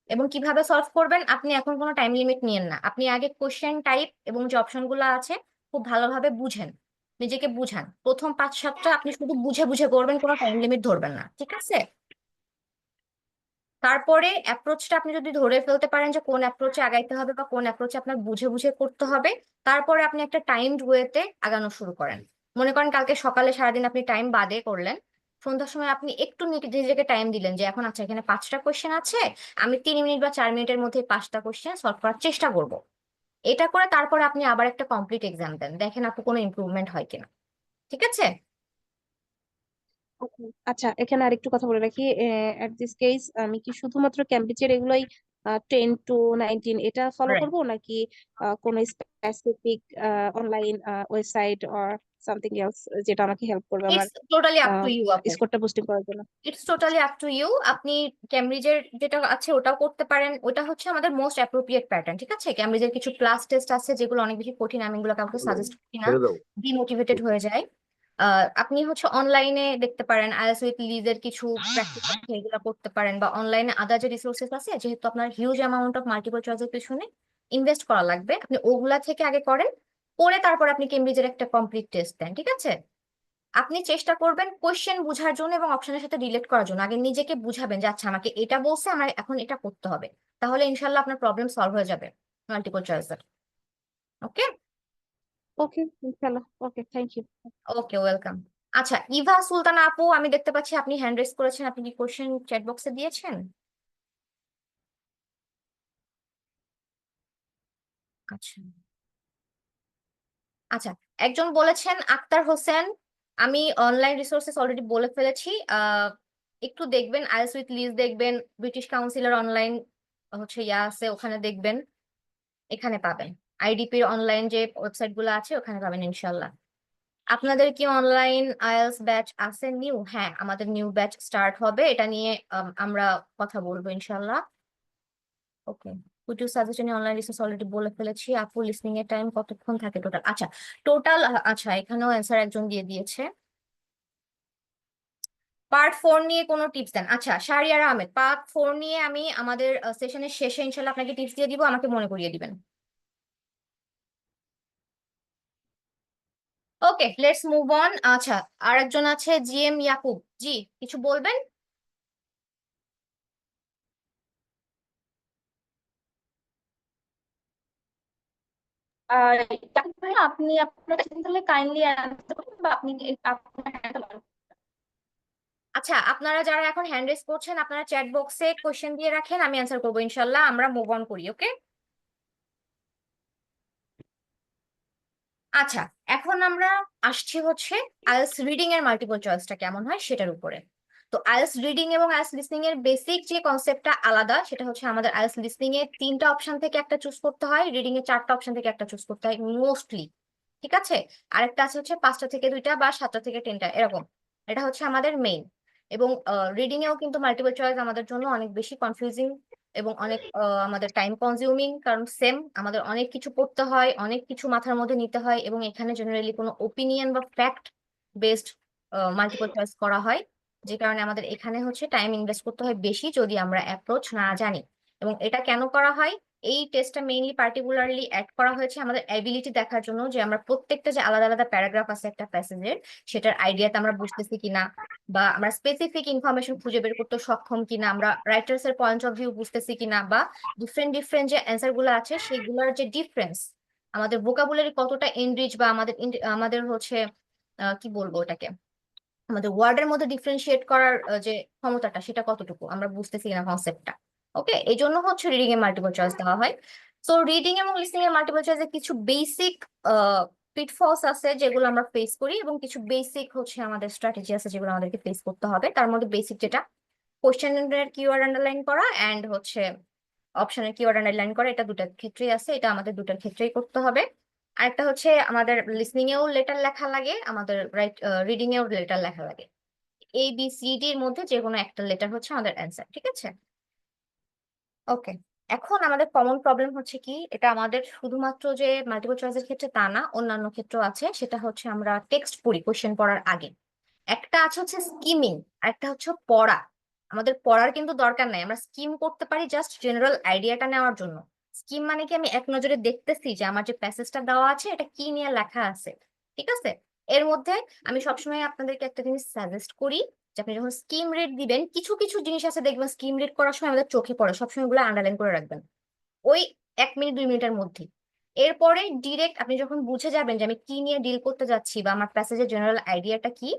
Speaker 2: এবং কিভাবে সলভ করবেন, আপনি এখন কোনো টাইম লিমিট নিয়েন না, আপনি আগে কোশ্চেন টাইপ এবং যে অপশনগুলো আছে খুব ভালোভাবে বুঝেন, নিজেকে বুঝান। প্রথম 5 7টা আপনি শুধু বুঝে বুঝে করবেন, কোনো টাইম লিমিট ধরবেন না, ঠিক আছে? তারপরে অ্যাপ্রোচটা আপনি যদি ধরে ফেলতে পারেন যে কোন অ্যাপ্রোচে আগাইতে হবে বা কোন অ্যাপ্রোচে আপনার বুঝে বুঝে করতে হবে, তারপরে আপনি একটা টাইমড ওয়েতে আগানো শুরু করেন। মনে করেন কালকে সকালে সারাদিন আপনি টাইম বাদে করলেন, সন্ধ্যার সময় আপনি একটু নিজেকে টাইম দিলেন যে এখন আচ্ছা এখানে 5টা কোশ্চেন আছে, আমি 3 মিনিট বা 4 মিনিটের মধ্যে 5টা কোশ্চেন সলভ করার চেষ্টা করব। এটা করে তারপরে আপনি আবার একটা কমপ্লিট এক্সাম দেন, দেখেন আপনি কোনো ইমপ্রুভমেন্ট হয় কিনা। ঠিক আছে?
Speaker 3: Okay. আচ্ছা, এখানে আরেকটু কথা বলে রাখি, এট দিস কেস আমি কি শুধুমাত্র ক্যামব্রিজের এগুলোই 10 to 19 এটা ফলো
Speaker 2: রাইট,
Speaker 3: করব, নাকি কোনো specific online website or something else যেটা আমাকে হেল্প করবে আমার
Speaker 2: it's totally up to you আপু।
Speaker 3: স্কোরটা বুস্টিং করার জন্য?
Speaker 2: It's totally up to you. আপনি ক্যামব্রিজের যেটা আছে ওটাও করতে পারেন, ওটা হচ্ছে আমাদের মোস্ট অ্যাপ্রোপ্রিয়েট প্যাটার্ন। ঠিক আছে, ক্যামব্রিজের কিছু ক্লাস টেস্ট আছে যেগুলো অনেক বেশি কঠিন, আমি এগুলো কাউকে সাজেস্ট করি না, ডিমোটিভেটেড হয়ে যায়। আপনি হচ্ছে অনলাইনে দেখতে পারেন, আইএলটিএস উইথ লিজের কিছু প্র্যাকটিস আছে এগুলো করতে পারেন, বা অনলাইনে আদার যে রিসোর্সেস আছে, যেহেতু আপনার হিউজ অ্যামাউন্ট অফ মাল্টিপল চয়েসের পেছনে ইনভেস্ট করা লাগবে, আপনি ওগুলা থেকে আগে করেন, করে তারপর আপনি ক্যামব্রিজের একটা কমপ্লিট টেস্ট দেন। ঠিক আছে? আপনি চেষ্টা করবেন কোশ্চেন বুঝার জন্য এবং অপশনের সাথে রিলেট করার জন্য। আগে নিজেকে বুঝাবেন যে আচ্ছা আমাকে এটা বলছে, আমার এখন এটা করতে হবে, তাহলে ইনশাল্লাহ আপনার প্রবলেম সলভ হয়ে যাবে মাল্টিপল চয়েসের। ওকে,
Speaker 3: ওকে, ইনশাআল্লাহ। ওকে, থ্যাংক ইউ।
Speaker 2: Okay, welcome. আচ্ছা, ইভা সুলতানা আপু, আমি দেখতে পাচ্ছি আপনি হ্যান্ড রেজ করেছেন, আপনি কি কোশ্চেন চ্যাট বক্সে দিয়েছেন? আচ্ছা, আচ্ছা, একজন বলেছেন আক্তার হোসেন, আমি অনলাইন রিসোর্সেস অলরেডি বলে ফেলেছি, একটু দেখবেন আইএলটিএস উইথ লিজ দেখবেন, ব্রিটিশ কাউন্সিলের অনলাইন হচ্ছে ইয়া আছে, ওখানে দেখবেন, এখানে পাবেন। আইডিপির অনলাইন যে ওয়েবসাইট গুলো আছে ওখানে পাবেন ইনশাল্লাহ। আপনাদের কি অনলাইন আইএলটিএস ব্যাচ আছে নিউ? হ্যাঁ, আমাদের নিউ ব্যাচ স্টার্ট হবে, এটা নিয়ে আমরা কথা বলবো ইনশাল্লাহ। Okay, could you suggest any online resource already বলে ফেলেছি। আপু লিসনিং এর টাইম কতক্ষণ থাকে টোটাল? আচ্ছা টোটাল, আচ্ছা এখানেও অ্যান্সার একজন দিয়ে দিয়েছে। পার্ট 4 নিয়ে কোনো টিপস দেন? আচ্ছা শাহরিয়ার আহমেদ, পার্ট 4 নিয়ে আমি আমাদের সেশনের শেষে ইনশাল্লাহ আপনাকে টিপস দিয়ে দিব, আমাকে মনে করিয়ে দিবেন। Okay let's move on. আচ্ছা আরেকজন আছে জিএম ইয়াকুব, জি কিছু বলবেন?
Speaker 1: আর জাকির ভাই, আপনি আপনার কাছে তাহলে কাইন্ডলি অ্যান্সার করুন, বা আপনি আপনার hand টা বাড়ান।
Speaker 2: আচ্ছা আপনারা যারা এখন হ্যান্ড রেজ করছেন আপনারা চ্যাট বক্সে কোশ্চেন দিয়ে রাখেন, আমি অ্যান্সার করবো ইনশাল্লাহ। আমরা মুভ অন করি, ওকে? আচ্ছা এখন আমরা আসছি হচ্ছে আইএলটিএস রিডিং এর মাল্টিপল চয়েসটা কেমন হয় সেটার উপরে। তো আইএলটিএস রিডিং এবং আইএলটিএস লিসনিং এর বেসিক যে কনসেপ্টটা আলাদা, সেটা হচ্ছে আমাদের আইএলটিএস লিসনিং এ 3টা অপশন থেকে একটা চুজ করতে হয়, রিডিং এ 4টা অপশন থেকে একটা চুজ করতে হয় মোস্টলি, ঠিক আছে? আরেকটা আছে হচ্ছে 5টা থেকে 2টা বা 7টা থেকে 3টা এরকম। এটা হচ্ছে আমাদের মেইন। এবং রিডিং এও কিন্তু মাল্টিপল চয়েস আমাদের জন্য অনেক বেশি কনফিউজিং এবং অনেক আমাদের টাইম কনজিউমিং, কারণ সেম আমাদের অনেক কিছু পড়তে হয়, অনেক কিছু মাথার মধ্যে নিতে হয়, এবং এখানে জেনারেলি কোনো ওপিনিয়ন বা ফ্যাক্ট বেসড মাল্টিপল চয়েস করা হয়, যে কারণে আমাদের এখানে হচ্ছে টাইম ইনভেস্ট করতে হয় বেশি যদি আমরা অ্যাপ্রোচ না জানি। এবং এটা কেন করা হয়? এই টেস্টটা মেইনলি পার্টিকুলারলি অ্যাড করা হয়েছে আমাদের অ্যাবিলিটি দেখার জন্য, যে আমরা প্রত্যেকটা যে আলাদা আলাদা প্যারাগ্রাফ আছে একটা প্যাসেজের, সেটার আইডিয়াতে আমরা বুঝতেছি কিনা, বা আমরা স্পেসিফিক ইনফরমেশন খুঁজে বের করতে সক্ষম কিনা, আমরা রাইটার্স এর পয়েন্ট অফ ভিউ বুঝতেছি কিনা, বা ডিফারেন্ট ডিফারেন্ট যে অ্যান্সার গুলো আছে সেইগুলোর যে ডিফারেন্স, আমাদের ভোকাবুলারি কতটা এনরিচ, বা আমাদের আমাদের হচ্ছে কি বলবো ওটাকে, আমাদের ওয়ার্ডের মধ্যে ডিফারেন্সিয়েট করার যে ক্ষমতাটা সেটা কতটুকু আমরা বুঝতেছি কিনা কনসেপ্টটা। ওকে, এই জন্য হচ্ছে রিডিং এ মাল্টিপল চয়েস দেওয়া হয়। সো রিডিং এবং লিসনিং এর মাল্টিপল চয়েসে কিছু বেসিক পিটফলস আছে যেগুলো আমরা ফেস করি, এবং কিছু বেসিক হচ্ছে আমাদের স্ট্র্যাটেজি আছে যেগুলো আমাদেরকে ফেস করতে হবে। তার মধ্যে বেসিক যেটা, কোশ্চেনের কিওয়ার্ড আন্ডারলাইন করা অ্যান্ড হচ্ছে অপশনের কিওয়ার্ড আন্ডারলাইন করা, এটা দুটার ক্ষেত্রেই আছে, এটা আমাদের দুটার ক্ষেত্রেই করতে হবে। আরেকটা হচ্ছে আমাদের লিসনিং এও লেটার লেখা লাগে, আমাদের রিডিং এও লেটার লেখা লাগে। এ বি সি ডি এর মধ্যে যে কোনো একটা লেটার হচ্ছে আমাদের অ্যান্সার, ঠিক আছে? ওকে, এখন আমাদের কমন প্রবলেম হচ্ছে কি, এটা আমাদের শুধুমাত্র যে মাল্টিপল চয়েসের ক্ষেত্রে তা না, অন্যান্য ক্ষেত্রেও আছে। সেটা হচ্ছে আমরা টেক্সট পড়ি কোশ্চেন পড়ার আগে। একটা আছে হচ্ছে স্কিমিং, একটা হচ্ছে পড়া। আমাদের পড়ার কিন্তু দরকার নাই, আমরা স্কিম করতে পারি জাস্ট জেনারেল আইডিয়াটা নেওয়ার জন্য। স্কিম মানে কি, আমি এক নজরে দেখতেছি যে আমার যে প্যাসেজটা দেওয়া আছে এটা কি নিয়ে লেখা আছে, ঠিক আছে? এর মধ্যে আমি সবসময় আপনাদেরকে একটা জিনিস সাজেস্ট করি, যে আপনি যখন স্কিম রিড দিবেন, কিছু কিছু জিনিস আছে দেখবেন স্কিম রিড করার সময় আমাদের চোখে পড়ে, সবসময় ওগুলো আন্ডারলাইন করে রাখবেন ওই 1 মিনিট 2 মিনিটের মধ্যে। এরপরে ডিরেক্ট আপনি যখন বুঝে যাবেন যে আমি কি নিয়ে ডিল করতে যাচ্ছি বা আমার প্যাসেজের জেনারেল আইডিয়াটা কি,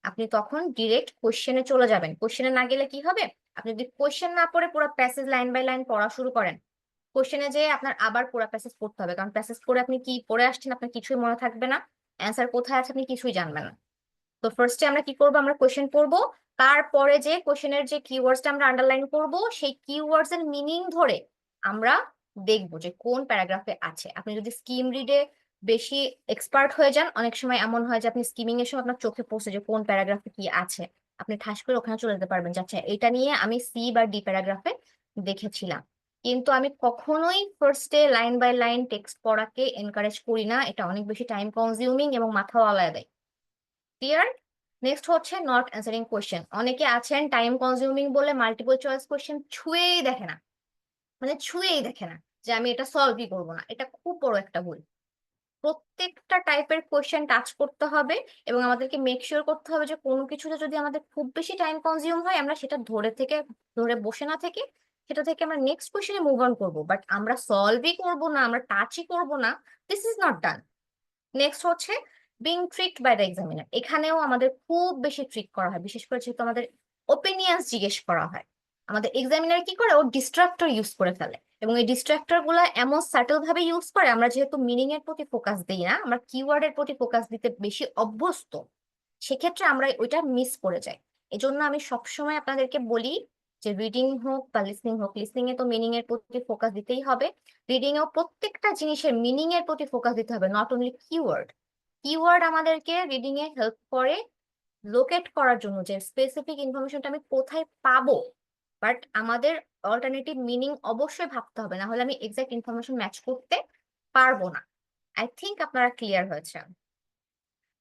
Speaker 2: আপনি তখন ডিরেক্ট কোশ্চেনে চলে যাবেন। কোশ্চেনে না গেলে কি হবে, আপনি যদি কোশ্চেন না পড়ে পুরো প্যাসেজ লাইন বাই লাইন পড়া শুরু করেন, কোশ্চেনে যে আপনার আবার পুরো প্যাসেজ পড়তে হবে, কারণ প্যাসেজ পড়ে আপনি কি পড়ে আসছেন আপনার কিছুই মনে থাকবে না, অ্যান্সার কোথায় আছে আপনি কিছুই জানবেন না। তো ফার্স্টে আমরা কি করবো, আমরা কোশ্চেন পড়বো, তারপরে যে কোশ্চেনের যে কিওয়ার্ডসটা আমরা আন্ডারলাইন করব, সেই কিওয়ার্ডস এর মিনিং ধরে আমরা দেখবো যে কোন প্যারাগ্রাফে আছে। আপনি যদি স্কিম রিডে বেশি এক্সপার্ট হয়ে যান, অনেক সময় এমন হয় যে আপনি স্কিমিং এর সময় আপনার চোখে পড়ছে যে কোন প্যারাগ্রাফে কি আছে, আপনি ঠাস করে ওখানে চলে যেতে পারবেন যে আচ্ছা এটা নিয়ে আমি সি বা ডি প্যারাগ্রাফে দেখেছিলাম। কিন্তু আমি কখনোই ফার্স্টে লাইন বাই লাইন টেক্সট পড়াকে এনকারেজ করি না, এটা অনেক বেশি টাইম কনজিউমিং এবং মাথাও আলাদা দেয়। ক্লিয়ার? নেক্সট হচ্ছে নট অ্যান্সারিং কোয়েশ্চেন। অনেকে আছেন টাইম কনজিউমিং বলে মাল্টিপল চয়েস কোয়েশ্চেন ছুঁয়েই দেখে না, মানে ছুঁয়েই দেখে না, যে আমি এটা সলভই করবো না। এটা খুব বড় একটা ভুল। প্রত্যেকটা টাইপের কোয়েশ্চেন টাচ করতে হবে, এবং আমাদেরকে মেক শিওর করতে হবে যে কোনো কিছুতে যদি আমাদের খুব বেশি টাইম কনজিউম হয়, আমরা সেটা ধরে বসে না থেকে সেটা থেকে আমরা নেক্সট কোয়েশ্চেনে মুভ অন করবো, বাট আমরা সলভই করবো না, আমরা টাচই করবো না, this is not done. Next হচ্ছে being tricked by the examiner. এখানেও আমাদের খুব বেশি ট্রিক করা হয়, বিশেষ করে যেহেতু আমাদের ওপিনিয়ন্স জিজ্ঞেস করা হয়। আমাদের এক্সামিনার কি করে, ও ডিস্ট্রাক্টর ইউজ করে ফেলে, এবং এই ডিস্ট্রাক্টর গুলা এমন সাটল ভাবে ইউজ করে, আমরা যেহেতু মিনিং এর প্রতি ফোকাস দিই না, আমরা কিওয়ার্ডের প্রতি ফোকাস দিতে বেশি অভ্যস্ত, সেক্ষেত্রে আমরা ওইটা মিস করে যাই। এজন্য আমি সবসময় আপনাদেরকে বলি যে রিডিং হোক বা লিসনিং হোক, লিসনিং এ তো মিনিং এর প্রতি ফোকাস দিতেই হবে, রিডিং এও প্রত্যেকটা জিনিসের মিনিং এর প্রতি ফোকাস দিতে হবে, নট অনলি কিওয়ার্ড। কিওয়ার্ড আমাদেরকে রিডিং এ হেল্প করে লোকেট করার জন্য যে স্পেসিফিক ইনফরমেশনটা আমি কোথায় পাবো, বাট আমাদের অল্টারনেটিভ মিনিং অবশ্যই ভাবতে হবে, না হলে আমি এক্সাক্ট ইনফরমেশন ম্যাচ করতে পারবো না। আই থিংক আপনারা ক্লিয়ার হয়েছে।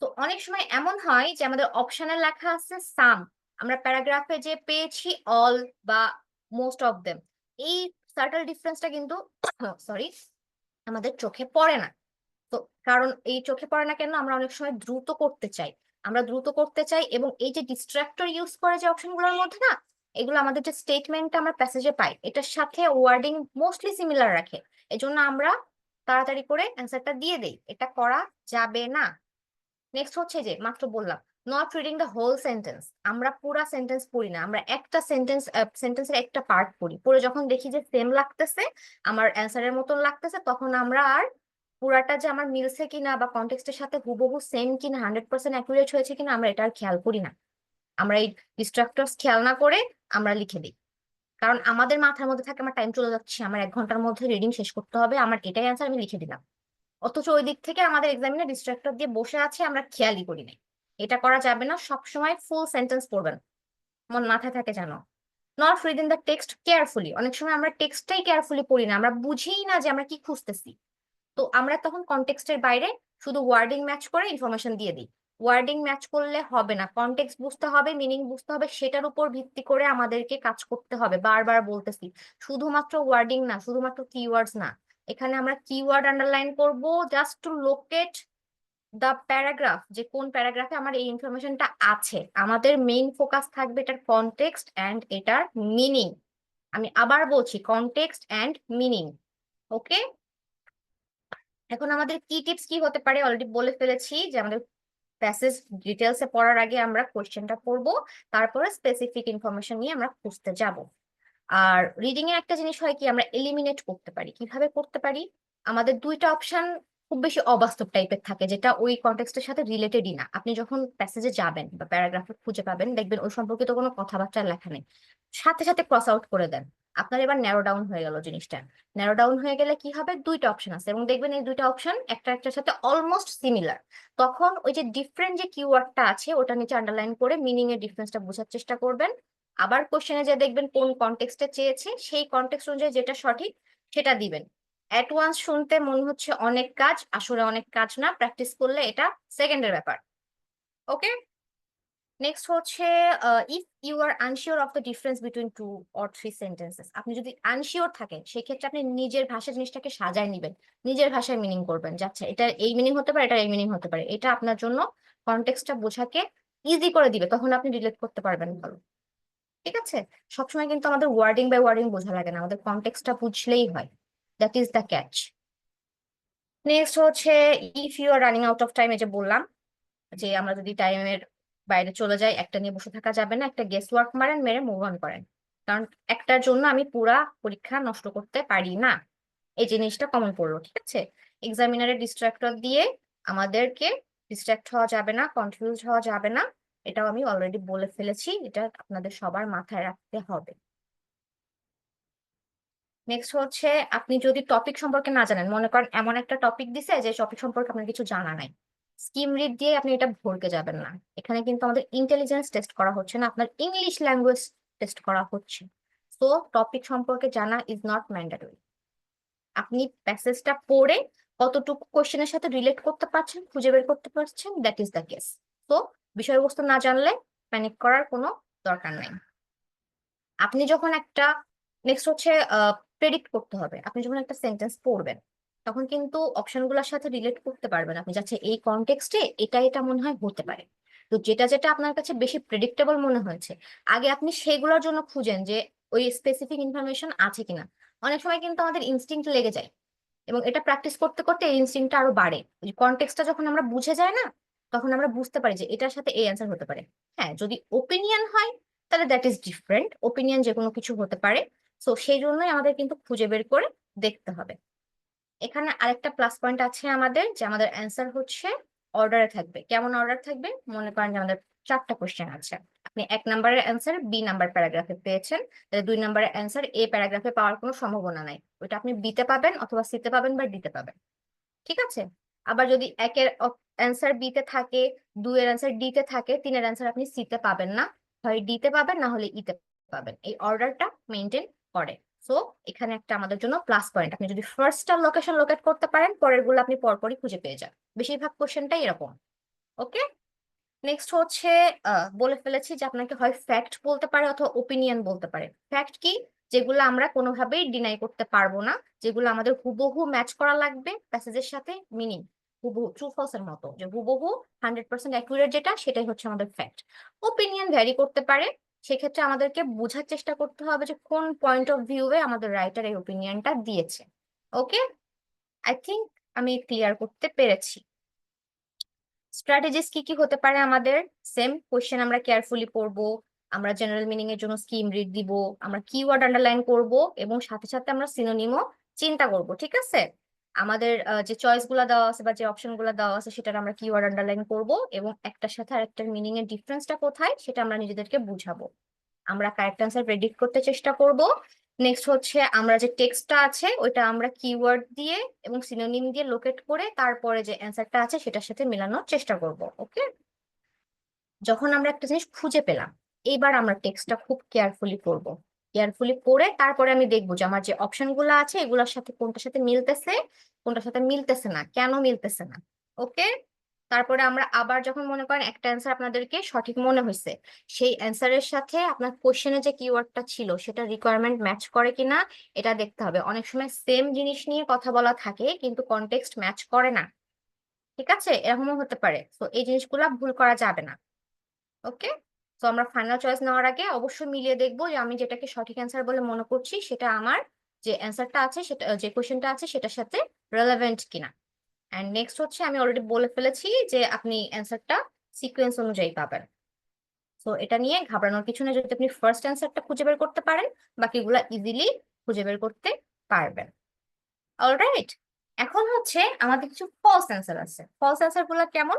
Speaker 2: তো অনেক সময় এমন হয় যে আমাদের অপশনে লেখা আছে সাম, আমরা প্যারাগ্রাফে যে পেয়েছি অল বা মোস্ট অফ দেম, এই সার্টেল ডিফারেন্সটা কিন্তু সরি আমাদের চোখে পড়ে না। তো কারণ এই চোখে পড়ে না কেন, আমরা অনেক সময় দ্রুত করতে চাই, আমরা দ্রুত করতে চাই, এবং এই যে ডিস্ট্রাক্টর ইউজ করে যে অপশনগুলোর মধ্যে না, এগুলো আমাদের যে স্টেটমেন্ট আমরা প্যাসেজে পাই এটার সাথে ওয়ার্ডিং মোস্টলি সিমিলার রাখে, এজন্য আমরা তাড়াতাড়ি করে অ্যান্সারটা দিয়ে দেই, এটা করা যাবে না। নেক্সট হচ্ছে যে মাত্র বললাম not reading the whole sentence, আমরা পুরা সেন্টেন্স পড়ি না, আমরা একটা সেন্টেন্সের একটা পার্ট পড়ি, পড়ে যখন দেখি যে সেম লাগতেছে, আমার অ্যান্সারের মতন লাগতেছে, তখন আমরা আর পুরাটা যে আমার মিলছে কিনা বা কনটেক্সটের সাথে হুবহু সেম কিনা 100% অ্যাকুরেট হয়েছে কিনা আমরা এটা আর খেয়াল করি না। আমরা এই ডিস্ট্রাক্টরস খেয়াল না করে আমরা লিখে দিই, কারণ আমাদের মাথার মধ্যে থাকে আমার টাইম চলে যাচ্ছে, আমার 1 ঘন্টার মধ্যে রিডিং শেষ করতে হবে, আমার এটাই অ্যান্সার, আমি লিখে দিলাম। অথচ ওই দিক থেকে আমাদের এক্সামিনে ডিস্ট্রাক্টর দিয়ে বসে আছে, আমরা খেয়ালই করি নাই। এটা করা যাবে না, সবসময় ফুল সেন্টেন্স পড়বেন, মন মাথায় থাকে জানো। Not reading the text carefully, অনেক সময় আমরা টেক্সটটাই কেয়ারফুলি পড়ি না, আমরা বুঝিই না যে আমরা কি খুঁজতেছি, তো আমরা তখন কনটেক্সটের বাইরে শুধু ওয়ার্ডিং ম্যাচ করে ইনফরমেশন দিয়ে দিই। ওয়ার্ডিং ম্যাচ করলে হবে না, কনটেক্সট বুঝতে হবে, মিনিং বুঝতে হবে, সেটার উপর ভিত্তি করে আমাদেরকে কাজ করতে হবে। বারবার বলতেছি, শুধুমাত্র ওয়ার্ডিং না, শুধুমাত্র কিওয়ার্ডস না, এখানে আমরা কিওয়ার্ড আন্ডারলাইন করব just to locate the paragraph, যে কোন প্যারাগ্রাফে আমার এই ইনফরমেশনটা আছে। আমাদের মেইন ফোকাস থাকবে এটার কনটেক্সট অ্যান্ড এটার মিনিং। আমি আবার বলছি, কনটেক্সট অ্যান্ড মিনিং। ওকে, এখন আমাদের কি টিপস কি হতে পারে অলরেডি বলে ফেলেছি, যে আমাদের প্যাসেজ ডিটেলসে পড়ার আগে আমরা কোশ্চেনটা পড়বো, তারপরে স্পেসিফিক ইনফরমেশন নিয়ে আমরা খুঁজতে যাব। আর রিডিং এ একটা জিনিস হয় কি, আমরা এলিমিনেট করতে পারি। কিভাবে করতে পারি? আমাদের দুইটা অপশন খুব বেশি অবাস্তব টাইপের থাকে, যেটা ওই কনটেক্সটের সাথে রিলেটেডই না। আপনি যখন প্যাসেজে যাবেন বা প্যারাগ্রাফে খুঁজে পাবেন, দেখবেন ওই সম্পর্কিত কোনো কথাবার্তা লেখা নেই, সাথে সাথে ক্রস আউট করে দেন, আপনার এবার ন্যারো ডাউন হয়ে গেল জিনিসটা। ন্যারো ডাউন হয়ে গেলে কি হবে, দুইটা অপশন আছে এবং দেখবেন এই দুইটা অপশন একটা একটার সাথে অলমোস্ট সিমিলার, তখন ওই যে ডিফারেন্ট যে কিওয়ার্ডটা আছে ওটা নিচে আন্ডারলাইন করে মিনিং এর ডিফারেন্সটা বোঝার চেষ্টা করবেন। আবার কোশ্চেনে যে দেখবেন কোন কনটেক্সটে চেয়েছে, সেই কনটেক্সট অনুযায়ী যেটা সঠিক সেটা দিবেন। অ্যাট ওয়ান্স শুনতে মনে হচ্ছে অনেক কাজ, আসলে অনেক কাজ না, প্র্যাকটিস করলে এটা সেকেন্ডের ব্যাপার। ওকে, নেক্সট হচ্ছে if you are unsure of the difference between 2 or 3 sentences, আপনি যদি আনশিওর থাকেন সেক্ষেত্রে আপনি নিজের ভাষায় জিনিসটাকে সাজায় নিবেন, নিজের ভাষায় মিনিং করবেন, যে আচ্ছা এটা এই মিনিং হতে পারে, এটা এই মিনিং হতে পারে, এটা আপনার জন্য কনটেক্সটটা বোঝাকে ইজি করে দিবে, তখন আপনি রিলেট করতে পারবেন ভালো। ঠিক আছে, সবসময় কিন্তু আমাদের ওয়ার্ডিং বাই ওয়ার্ডিং বোঝা লাগে না, আমাদের কনটেক্সটটা বুঝলেই হয়, that is the catch. Next হচ্ছে if you are running out of time, এই যে বললাম যে আমরা যদি টাইমের বাইরে চলে যাই, একটা নিয়ে বসে থাকা যাবে না, একটা গেস ওয়ার্ক মারেন, মেরে মুভ অন করেন, কারণ একটার জন্য আমি পুরা পরীক্ষা নষ্ট করতে পারি না। এই জিনিসটা কমন পড়লো, ঠিক আছে। এক্সামিনারের ডিস্ট্রাক্টর দিয়ে আমাদেরকে ডিস্ট্রাক্ট হওয়া যাবে না, কনফিউজ হওয়া যাবে না, এটাও আমি অলরেডি বলে ফেলেছি, এটা আপনাদের সবার মাথায় রাখতে হবে। নেক্সট হচ্ছে আপনি যদি টপিক সম্পর্কে না জানেন, মনে করেন এমন একটা টপিক দিছে যে টপিক সম্পর্কে আপনার কিছু জানা নাই, স্কিম রিড দিয়ে আপনি এটা ভরকে যাবেন না। এখানে কিন্তু আমাদের ইন্টেলিজেন্স টেস্ট করা হচ্ছে না, আপনার ইংলিশ ল্যাঙ্গুয়েজ টেস্ট করা হচ্ছে। তো টপিক সম্পর্কে জানা ইজ নট ম্যান্ডেটরি। আপনি প্যাসেজটা পড়ে কতটুকু কোশ্চেনের সাথে রিলেট করতে পারছেন, খুঁজে বের করতে পারছেন, দ্যাট ইজ দ্য কেস। তো বিষয়বস্তু না জানলে প্যানিক করার কোনো দরকার নাই। আপনি যখন একটা নেক্সট হচ্ছে প্রেডিক্ট করতে হবে, আপনি যখন একটা সেন্টেন্স পড়বেন তখন কিন্তু অপশনগুলোর সাথে রিলেট করতে পারবেন আপনি, যাচ্ছে এই কনটেক্সটে এটা এটা মনে হয় হতে পারে। তো যেটা যেটা আপনার কাছে বেশি প্রেডিক্টেবল মনে হয়েছে, আগে আপনি সেগুলোর জন্য খুঁজেন যে ওই স্পেসিফিক ইনফরমেশন আছে কিনা। অনেক সময় কিন্তু আমাদের ইনস্টিংক্ট লেগে যায়, এবং এটা প্র্যাকটিস করতে করতে এই ইনস্টিংক্টটা আরো বাড়ে। ওই কনটেক্সটটা যখন আমরা বুঝে যাই না, তখন আমরা বুঝতে পারি যে এটার সাথে এই অ্যান্সার হতে পারে। হ্যাঁ, যদি ওপিনিয়ন হয় তাহলে দ্যাট ইজ ডিফারেন্ট, ওপিনিয়ন যে কোনো কিছু হতে পারে। সো সেই জন্যই আমাদের কিন্তু খুঁজে বের করে দেখতে হবে। এখানে আরেকটা প্লাস পয়েন্ট আছে আমাদের, যে আমাদের অ্যান্সার হচ্ছে অর্ডারে থাকবে। কেমন অর্ডার থাকবে? মনে করেন যে আমাদের 4টা কোশ্চেন আছে, আপনি 1 নম্বরের অ্যান্সার বি নাম্বার প্যারাগ্রাফে পেয়েছেন, তাহলে 2 নম্বরের অ্যান্সার এ প্যারাগ্রাফে পাওয়ার কোনো সম্ভাবনা নাই, ওইটা আপনি বিতে পাবেন অথবা সিতে পাবেন বা ডিতে পাবেন। ঠিক আছে, আবার যদি 1-এর অ্যান্সার বিতে থাকে, 2-এর অ্যান্সার ডিতে থাকে, 3-এর অ্যান্সার আপনি সিতে পাবেন না, হয় ডিতে পাবেন না হলে ইতে পাবেন। এই অর্ডারটা মেনটেন করে। সো এখানে একটা আমাদের জন্য প্লাস পয়েন্ট, আপনি যদি ফার্স্টটা লোকেশন লোকেট করতে পারেন পরের গুলো আপনি পরপরই খুঁজে পেয়ে যান। বেশিরভাগ কোশ্চেনটাই এরকম। ওকে, নেক্সট হচ্ছে বলে ফেলেছি যে আপনাকে হয় ফ্যাক্ট বলতে পারে অথবা ওপিনিয়ন বলতে পারে। ফ্যাক্ট কি? যেগুলো আমরা কোনোভাবেই ডিনাই করতে পারবো না, যেগুলো আমাদের হুবহু ম্যাচ করা লাগবে প্যাসেজের সাথে, মিনিং হুবহু ট্রু ফলস এর মতো, যে হুবহু 100% অ্যাকুরেট যেটা, সেটাই হচ্ছে আমাদের ফ্যাক্ট। ওপিনিয়ন ভ্যারি করতে পারে, সেক্ষেত্রে আমাদেরকে বোঝার চেষ্টা করতে হবে যে কোন পয়েন্ট অফ ভিউয়ে আমাদের রাইটার এই ওপিনিয়নটা দিয়েছে। ওকে, আই থিঙ্ক আমি ক্লিয়ার করতে পেরেছি। স্ট্র্যাটেজিস কি কি হতে পারে আমাদের? সেম কোশ্চেন আমরা কেয়ারফুলি পড়বো, আমরা জেনারেল মিনিং এর জন্য স্কিম রিড দিব, আমরা কিওয়ার্ড আন্ডারলাইন করব, এবং সাথে সাথে আমরা সিনোনিমও চিন্তা করব। ঠিক আছে, আমাদের যে চয়েস গুলা দেওয়া আছে বা যে অপশন গুলা দেওয়া আছে সেটার আমরা কিওয়ার্ড আন্ডারলাইন করব, এবং একটার সাথে আরেকটার মিনিং এর ডিফারেন্সটা কোথায় সেটা আমরা নিজেদেরকে বুঝাবো। আমরা কারেক্ট অ্যান্সার প্রেডিক্ট করতে চেষ্টা করব। নেক্সট হচ্ছে আমরা যে টেক্সটটা আছে ওইটা আমরা কিওয়ার্ড দিয়ে এবং সিনোনিম দিয়ে লোকেট করে তারপরে যে অ্যান্সারটা আছে সেটার সাথে মেলানোর চেষ্টা করব। ওকে, যখন আমরা একটা জিনিস খুঁজে পেলাম, এইবার আমরা টেক্সটটা খুব কেয়ারফুলি পড়ব। কেয়ারফুলি পড়ে তারপরে আমি দেখবো যে আমার যে অপশন গুলো আছে এগুলোর সাথে কোনটার সাথে মিলতেছে, কোনটার সাথে মিলতেছে না, কেন মিলতেছে না। ওকে, তারপরে আমরা আবার যখন মনে করেন একটা অ্যান্সার আপনাদেরকে সঠিক মনে হয়েছে, সেই অ্যান্সারের সাথে আপনার কোশ্চেনে যে কিওয়ার্ডটা ছিল সেটা রিকোয়ারমেন্ট ম্যাচ করে কিনা এটা দেখতে হবে। অনেক সময় সেম জিনিস নিয়ে কথা বলা থাকে কিন্তু কনটেক্সট ম্যাচ করে না। ঠিক আছে, এরকমও হতে পারে, তো এই জিনিসগুলা ভুল করা যাবে না। ওকে, তো আমরা ফাইনাল চয়েস নেওয়ার আগে অবশ্যই মিলিয়ে দেখবো যে আমি যেটাকে সঠিক অ্যান্সার বলে মনে করছি সেটা আমার যে অ্যান্সারটা আছে সেটা, যে কোশ্চেনটা আছে সেটার সাথে রেলেভেন্ট কিনা। এন্ড নেক্সট হচ্ছে আমি অলরেডি বলে ফেলেছি যে আপনি অ্যান্সারটা সিকোয়েন্স অনুযায়ী পাবেন। তো এটা নিয়ে ঘাবড়ানোর কিছু নেই, যদি আপনি ফার্স্ট অ্যান্সারটা খুঁজে বের করতে পারেন বাকিগুলা ইজিলি খুঁজে বের করতে পারবেন। অলরাইট, এখন হচ্ছে আমাদের কিছু ফলস অ্যান্সার আছে। ফলস অ্যান্সার গুলা কেমন?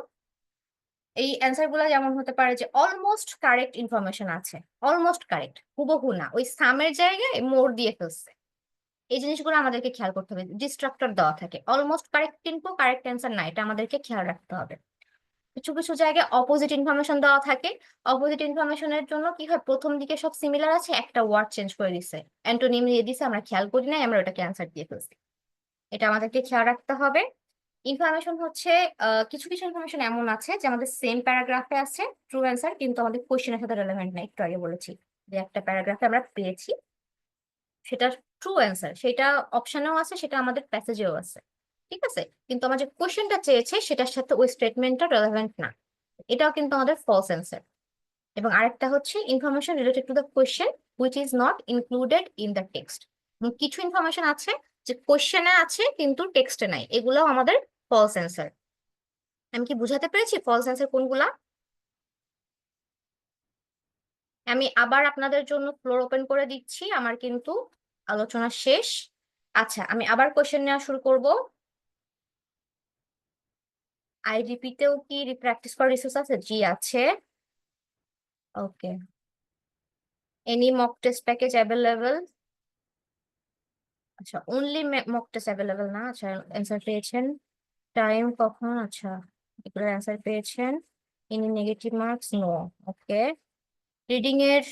Speaker 2: এই অ্যান্সার গুলা যেমন হতে পারে যে অলমোস্ট কারেক্ট ইনফরমেশন আছে, অলমোস্ট কারেক্ট, হুবহু না, ওই সামের জায়গায় মোড় দিয়ে ফেলছে। এই জিনিসগুলো আমাদেরকে খেয়াল করতে হবে। ডিস্ট্রাক্টর দেওয়া থাকে, অলমোস্ট কারেক্ট কিন্তু কারেক্ট অ্যান্সার না, এটা আমাদেরকে খেয়াল রাখতে হবে। কিছু কিছু জায়গায় অপোজিট ইনফরমেশন দেওয়া থাকে। অপোজিট ইনফরমেশনের জন্য কি হয়, প্রথম দিকে সব সিমিলার আছে, একটা ওয়ার্ড চেঞ্জ করে দিছে, অ্যান্টোনিম দিয়ে দিছে, আমরা খেয়াল করি নাই, আমরা ওটাকে অ্যান্সার দিয়ে ফেলছি। এটা আমাদেরকে খেয়াল রাখতে হবে। ইনফরমেশন হচ্ছে কিছু কিছু ইনফরমেশন এমন আছে যে আমাদের সেম প্যারাগ্রাফে আছে ট্রু অ্যান্সার, কিন্তু আমাদের কোশ্চেনের সাথে রেলেভেন্ট না। একটু আগে বলেছি যে একটা প্যারাগ্রাফে আমরা পেয়েছি সেটা ট্রু অ্যান্সার, সেটা অপশনেও আছে, সেটা আমাদের প্যাসেজেও আছে। ঠিক আছে, কিন্তু আমার যে কোশ্চেনটা চেয়েছে সেটার সাথে ওই স্টেটমেন্টটা রেলেভেন্ট না, এটাও কিন্তু আমাদের ফলস অ্যান্সার। এবং আরেকটা হচ্ছে information related to the question which is not included in the text. কিছু ইনফরমেশন আছে যে কোয়েশ্চেনে আছে কিন্তু টেক্সটে নাই, এগুলোও আমাদের ফলস অ্যান্সার। আমি কি বুঝাতে পেরেছি ফলস অ্যান্সার কোনগুলা? আমি আবার আপনাদের জন্য ফ্লোর ওপেন করে দিচ্ছি, আমার কিন্তু আলোচনা শেষ। আচ্ছা, আমি আবার কোয়েশ্চেন নেওয়া শুরু করব। আইডিপিতেও কি প্র্যাকটিস করার রিসোর্স আছে? জি আছে। Okay, any mock test package available? আচ্ছা, অনলি মক টেস্ট অ্যাভেলেবল না। আচ্ছা, অ্যান্সার পেয়েছেন, টাইম কখন? আচ্ছা, এগুলোর অ্যান্সার পেয়েছেন। Any negative marks? নো। ওকে, রিডিং এর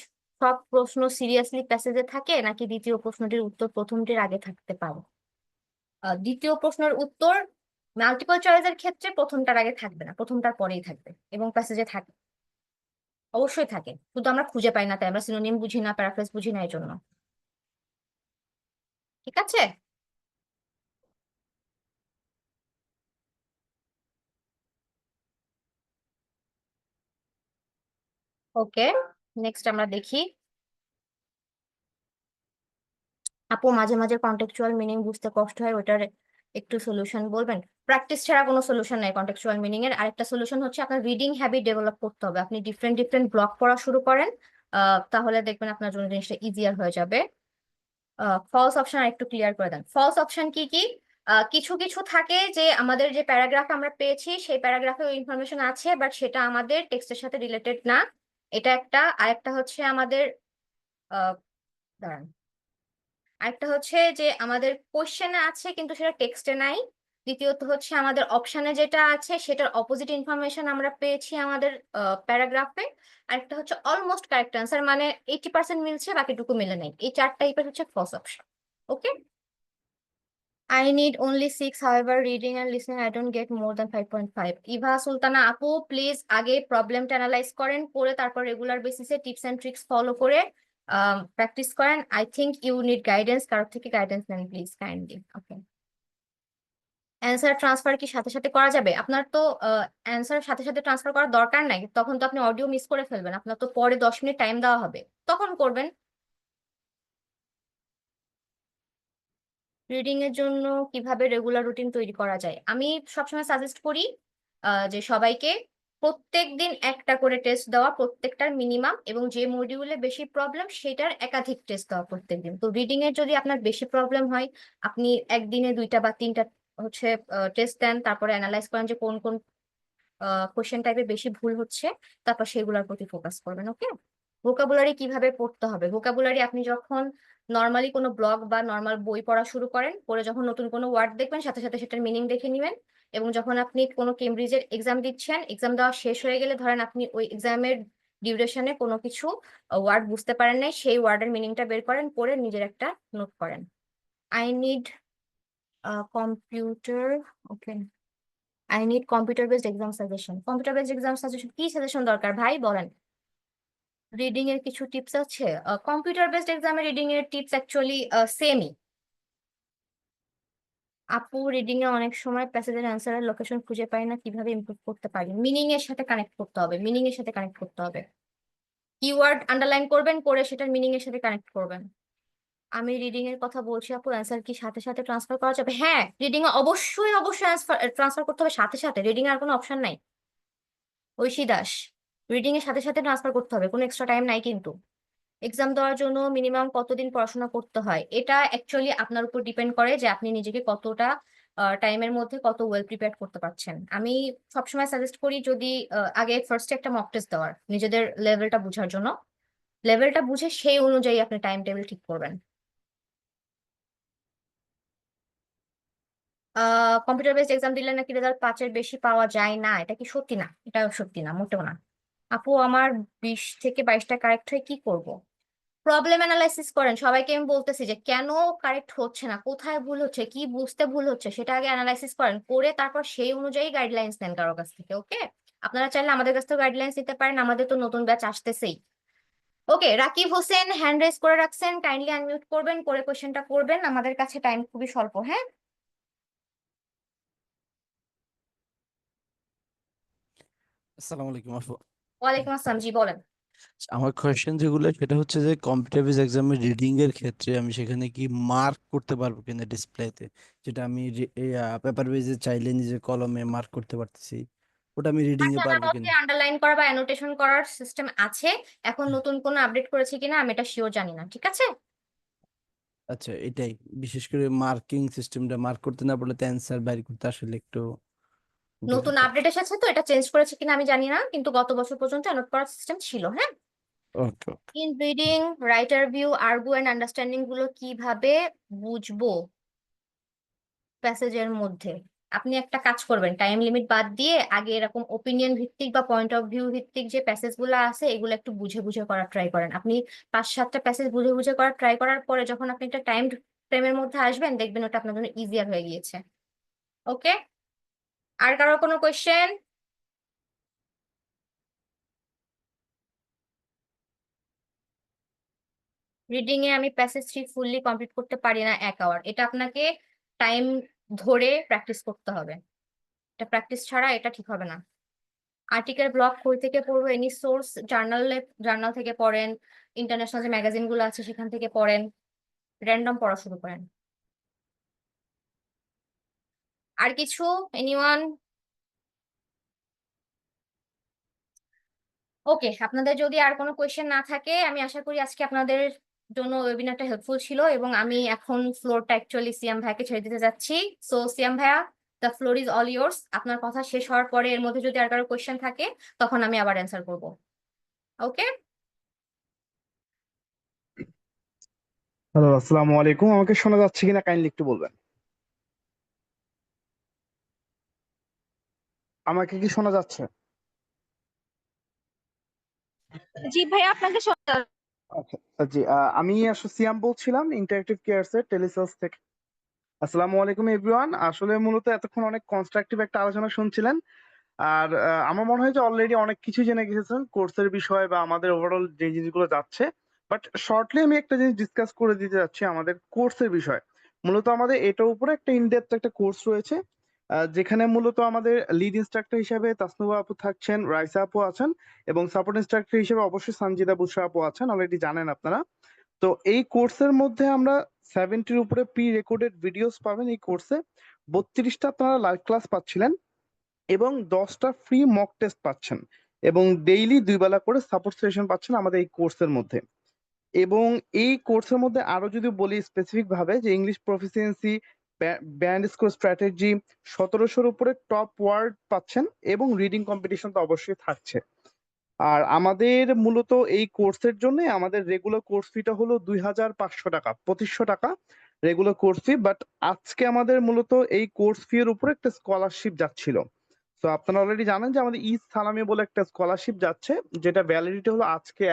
Speaker 2: সব প্রশ্ন সিরিয়াসলি প্যাসেজে থাকে নাকি দ্বিতীয় প্রশ্নটির উত্তর প্রথমটির আগে থাকতে পারে? দ্বিতীয় প্রশ্নের উত্তর মাল্টিপল চয়েসের ক্ষেত্রে প্রথমটার আগে থাকবে না, প্রথমটার পরেই থাকবে, এবং প্যাসেজে থাকে, অবশ্যই থাকে, শুধু আমরা খুঁজে পাই না তাই, আমরা সিনোনিম বুঝি না, প্যারাফ্রেজ বুঝি না এই জন্য। ঠিক আছে, ওকে, নেক্সট আমরা দেখি। আপু মাঝে মাঝে কন্টেক্সচুয়াল মিনিং বুঝতে কষ্ট হয়, ওটার একটু সলিউশন বলবেন? প্র্যাকটিস ছাড়া কোনো সলিউশন নাই কন্টেক্সচুয়াল মিনিং এর। আরেকটা সলিউশন হচ্ছে আপনার রিডিং হ্যাবিট ডেভেলপ করতে হবে। আপনি ডিফারেন্ট ডিফারেন্ট ব্লক পড়া শুরু করেন, তাহলে দেখবেন আপনার জন্য জিনিসটা ইজিয়ার হয়ে যাবে। ফলস অপশন একটু ক্লিয়ার করে দেন। ফলস অপশন কি কি? কিছু কিছু থাকে যে আমাদের যে প্যারাগ্রাফ আমরা পেয়েছি সেই প্যারাগ্রাফে ওই ইনফরমেশন আছে বাট সেটা আমাদের টেক্সটের সাথে রিলেটেড না, এটা একটা। আরেকটা হচ্ছে আমাদের আহ দাঁড়ান, আরেকটা হচ্ছে যে আমাদের কোশ্চেনে আছে কিন্তু সেটা টেক্সটে নাই। দ্বিতীয়ত হচ্ছে আমাদের অপশনে যেটা আছে সেটার অপোজিট ইনফরমেশন আমরা পেয়েছি আমাদের প্যারাগ্রাফে। আরেকটা হচ্ছে অলমোস্ট কারেক্ট অ্যান্সার, মানে 80% মিলছে, বাকিটুকু মিলে নাই। এই 4 টাইপের হচ্ছে false option. Okay, I need only 6, however, reading and listening, I don't get more than 5.5. Eva Sultana আপু, প্লিজ আগে প্রবলেমটা অ্যানালাইজ করেন, করে তারপর রেগুলার বেসিসে টিপস এন্ড ট্রিক্স ফলো করে প্র্যাকটিস করেন। I think you need guidance, কারোর থেকে গাইডেন্স নেন please kindly. Okay, answer transfer কি সাথে সাথে করা যাবে? আপনার তো অ্যান্সার সাথে সাথে ট্রান্সফার করার দরকার নাই, তখন তো আপনি অডিও মিস করে ফেলবেন, আপনার তো পরে 10 মিনিট টাইম দেওয়া হবে, তখন করবেন। রিডিং এর জন্য কিভাবে রেগুলার রুটিন তৈরি করা যায়? আমি সবসময় সাজেস্ট করি যে সবাইকে প্রত্যেক দিন একটা করে টেস্ট দেওয়া, প্রত্যেকটার মিনিমাম, এবং যে মডিউলে বেশি প্রবলেম সেটার একাধিক টেস্ট দেওয়া প্রত্যেকদিন। তো রিডিং এর যদি আপনার বেশি প্রবলেম হয়, আপনি একদিনে 2টা বা 3টা হচ্ছে টেস্ট দেন, তারপরে অ্যানালাইজ করেন যে কোন কোন কোশ্চেন টাইপে বেশি ভুল হচ্ছে, তারপর সেগুলোর প্রতি ফোকাস করবেন। ওকে, ভোকাবুলারি কিভাবে পড়তে হবে? ভোকাবুলারি আপনি যখন নর্মালি কোনো ব্লগ বা নর্মাল বই পড়া শুরু করেন, পরে যখন নতুন কোনো ওয়ার্ড দেখবেন সাথে সাথে সেটার মিনিং দেখে নেবেন, এবং যখন আপনি কোনো কেমব্রিজের এক্সাম দিচ্ছেন, এক্সাম দেওয়া শেষ হয়ে গেলে ধরেন আপনি ওই এক্সামের ডিউরেশনে কোনো কিছু ওয়ার্ড বুঝতে পারেন নাই, সেই ওয়ার্ডের মিনিংটা বের করেন, করে নিজের একটা নোট করেন। I need computer, okay, I need computer based exam suggestion. Computer based exam suggestion, কি সাজেশন দরকার ভাই বলেন? রিডিং এর কিছু টিপস আছে। কম্পিউটার বেসড এক্সামে রিডিং এর টিপস অ্যাকচুয়ালি সেমই। আপু, রিডিং এ অনেক সময় প্যাসেজের অ্যান্সারের লোকেশন খুঁজে পাই না, কিভাবে ইমপ্রুভ করতে পারি? মিনিং এর সাথে কানেক্ট করতে হবে, মিনিং এর সাথে কানেক্ট করতে হবে। কিওয়ার্ড আন্ডারলাইন করবেন, করে সেটার মিনিং এর সাথে কানেক্ট করবেন। আমি রিডিং এর কথা বলছি আপু, অ্যান্সার কি সাথে সাথে ট্রান্সফার করা যাবে? হ্যাঁ, রিডিং এ অবশ্যই অবশ্যই ট্রান্সফার করতে হবে সাথে সাথে, রিডিং এর আর কোনো অপশন নাই। ঐশী দাস, রিডিং এর সাথে সাথে ট্রান্সফার করতে হবে, কোনো এক্সট্রা টাইম নাই কিন্তু। এক্সাম দেওয়ার জন্য মিনিমাম কতদিন পড়াশোনা করতে হয়? এটা অ্যাকচুয়ালি আপনার উপর ডিপেন্ড করে যে আপনি নিজেকে কতটা টাইমের মধ্যে কত ওয়েল প্রিপেয়ার করতে পারছেন। আমি সবসময় সাজেস্ট করি যদি আগে ফার্স্টে একটা মক টেস্ট দেওয়ার, নিজেদের লেভেলটা বোঝার জন্য। লেভেলটা বুঝে সেই অনুযায়ী আপনি টাইম টেবিল ঠিক করবেন। কম্পিউটার বেসড এক্সাম দিলে নাকি রেজাল্ট 5-এর বেশি পাওয়া যায় না, এটা কি সত্যি? না, এটা সত্যি না, মোটেও না। আপু, আমার 20 থেকে 22টা কারেক্ট হয়, কি করব? প্রবলেম অ্যানালাইসিস করেন। সবাইকে আমি বলতেছি যে কেন কারেক্ট হচ্ছে না, কোথায় ভুল হচ্ছে, কি বুঝতে ভুল হচ্ছে, সেটা আগে অ্যানালাইসিস করেন, করে তারপর সেই অনুযায়ী গাইডলাইন্স নেন কারো কাছ থেকে। ওকে, আপনারা চাইলে আমাদের কাছ থেকে গাইডলাইন্স নিতে পারেন, আমাদের তো নতুন ব্যাচ আসতেছেই। ওকে, রাকিব হোসেন হ্যান্ড রেজ করে রাখছেন, কাইন্ডলি আনমিউট করবেন, করে কোশ্চেনটা করবেন, আমাদের কাছে টাইম খুবই স্বল্প। হ্যাঁ,
Speaker 4: আসসালামু আলাইকুম আপু।
Speaker 2: ওয়ালাইকুম আসসালাম, জি বলেন।
Speaker 4: আমার কোয়েশ্চেন যেগুলো সেটা হচ্ছে যে কম্পিউটার বেস এক্সামের রিডিং এর ক্ষেত্রে আমি সেখানে কি মার্ক করতে পারবো কিনা ডিসপ্লেতে, যেটা আমি পেপার বেজে চাইলে নিজে কলমে মার্ক করতে পারতেছি, ওটা আমি রিডিং
Speaker 2: আমার
Speaker 4: এ
Speaker 2: জানা
Speaker 4: পারবো
Speaker 2: মতে
Speaker 4: কিনা?
Speaker 2: আন্ডারলাইন করা বা অ্যানোটেশন করার সিস্টেম আছে, এখন নতুন কোনো আপডেট করেছে কিনা আমি এটা শিওর জানি না। ঠিক আছে,
Speaker 4: আচ্ছা, এটাই বিশেষ করে মার্কিং সিস্টেমটা, মার্ক করতে না পারলে তো অ্যান্সার বাইর করতে আসলে একটু
Speaker 2: নতুন
Speaker 4: ডিফিকাল্ট।
Speaker 2: আপডেট এসেছে তো এটা চেঞ্জ করেছে কিনা আমি জানি না, কিন্তু গত বছর পর্যন্ত অ্যানোট করার সিস্টেম ছিল। হ্যাঁ,
Speaker 4: okay.
Speaker 2: In reading, writer view, argue and understanding গুলো কিভাবে বুঝবো প্যাসেজের মধ্যে? আপনি একটা কাজ করবেন, টাইম লিমিট বাদ দিয়ে আগে এরকম ওপিনিয়ন ভিত্তিক বা পয়েন্ট অফ ভিউ ভিত্তিক যে প্যাসেজ গুলো আছে এগুলো একটু বুঝে বুঝে করার ট্রাই করেন। আপনি 5-7টা প্যাসেজ বুঝে বুঝে করার ট্রাই করার পরে যখন আপনি একটা টাইম ফ্রেমের মধ্যে আসবেন, দেখবেন ওটা আপনার জন্য ইজিয়ার হয়ে গিয়েছে। ওকে, আর কারো কোনো কোয়েশ্চেন? রিডিং এ আমি প্যাসেজ 3 ফুললি কমপ্লিট করতে পারি না 1 আওয়ার, এটা আপনাকে টাইম ধরে প্র্যাকটিস করতে হবে, এটা প্র্যাকটিস ছাড়া এটা ঠিক হবে না। আর্টিকেল ব্লগ কই থেকে পড়বো? এনি সোর্স, জার্নাল থেকে পড়েন, ইন্টারন্যাশনাল যে ম্যাগাজিন গুলো আছে সেখান থেকে পড়েন, র্যান্ডম পড়া শুরু করেন। আর কিছু? এনিওয়ান? ওকে, আপনাদের যদি আর কোনো কোয়েশ্চেন না থাকে, আমি আশা করি আজকে আপনাদের জন্য ওয়েবিনারটা হেল্পফুল ছিল, এবং আমি এখন ফ্লোরটা অ্যাকচুয়ালি সিয়াম ভাইকে ছেড়ে দিতে যাচ্ছি। সো সিয়াম ভাইয়া, the floor is all yours. আপনার কথা শেষ হওয়ার পরে এর মধ্যে যদি আর কারো কোয়েশ্চেন থাকে তখন আমি আবার অ্যান্সার করব। ওকে,
Speaker 5: হ্যালো, আসসালামু আলাইকুম। আমাকে শোনা যাচ্ছে কিনা কাইন্ডলি একটু বলবেন? আমাকে কি শোনা যাচ্ছে?
Speaker 1: জি ভাইয়া, আপনাকে শোনা
Speaker 5: আচ্ছা, জি আমি আসলে সিয়াম বলছিলাম ইন্টারেক্টিভ কেয়ারস এর টেলিসেলস থেকে। আসসালামু আলাইকুম এভরিওয়ান। আসলে মূলত এতক্ষণ অনেক কনস্ট্রাকটিভ একটা আলোচনা শুনছিলেন। আর আমার মনে হয় যে অলরেডি অনেক কিছু জেনে গেছেন কোর্সের বিষয় বা আমাদের ওভারঅল যে জিনিসগুলো যাচ্ছে। বাট শর্টলি আমি একটা জিনিস ডিসকাস করে দিতে যাচ্ছি আমাদের কোর্সের বিষয়। মূলত আমাদের এটার উপরে একটা ইনডেপথ একটা কোর্স রয়েছে, যেখানে মূলত আমাদের লিড ইনস্ট্রাক্টর হিসেবে তাসনুভা আপু থাকছেন, রাইসা আপু আছেন, এবং সাপোর্ট ইনস্ট্রাক্টর হিসেবে অবশ্যই সানজিদা বুশরা আপু আছেন, অলরেডি জানেন আপনারা। তো এই কোর্সের মধ্যে আমরা 70-র উপরে প্রি রেকর্ডেড ভিডিওস পাবেন এই কোর্সে। 32টা আপনারা লাইভ ক্লাস পাচ্ছিলেন এবং 10টা ফ্রি মক টেস্ট পাচ্ছেন, এবং ডেইলি 2 বেলা করে সাপোর্ট সেশন পাচ্ছেন আমাদের এই কোর্সের মধ্যে। এবং এই কোর্সের মধ্যে আরো যদি বলি স্পেসিফিক ভাবে, যে English proficiency, band score strategy, 1700-র উপরে টপ ওয়ার্ড পাচ্ছেন, এবং রিডিং কম্পিটিশন তো অবশ্যই থাকছে। আর আমাদের মূলত এই কোর্সের জন্য আমাদের রেগুলার কোর্স ফিটা হলো 2500 টাকা, 2500 টাকা রেগুলার কোর্স ফি। বাট আজকে আমাদের মূলত এই কোর্স ফি এর উপরে একটা স্কলারশিপ যাচ্ছিল। তো আপনারা অলরেডি জানেন যে আমাদের ঈদ সালামি বলে একটা স্কলারশিপ যাচ্ছে, যেটা ভ্যালিডিটি হলো আজকে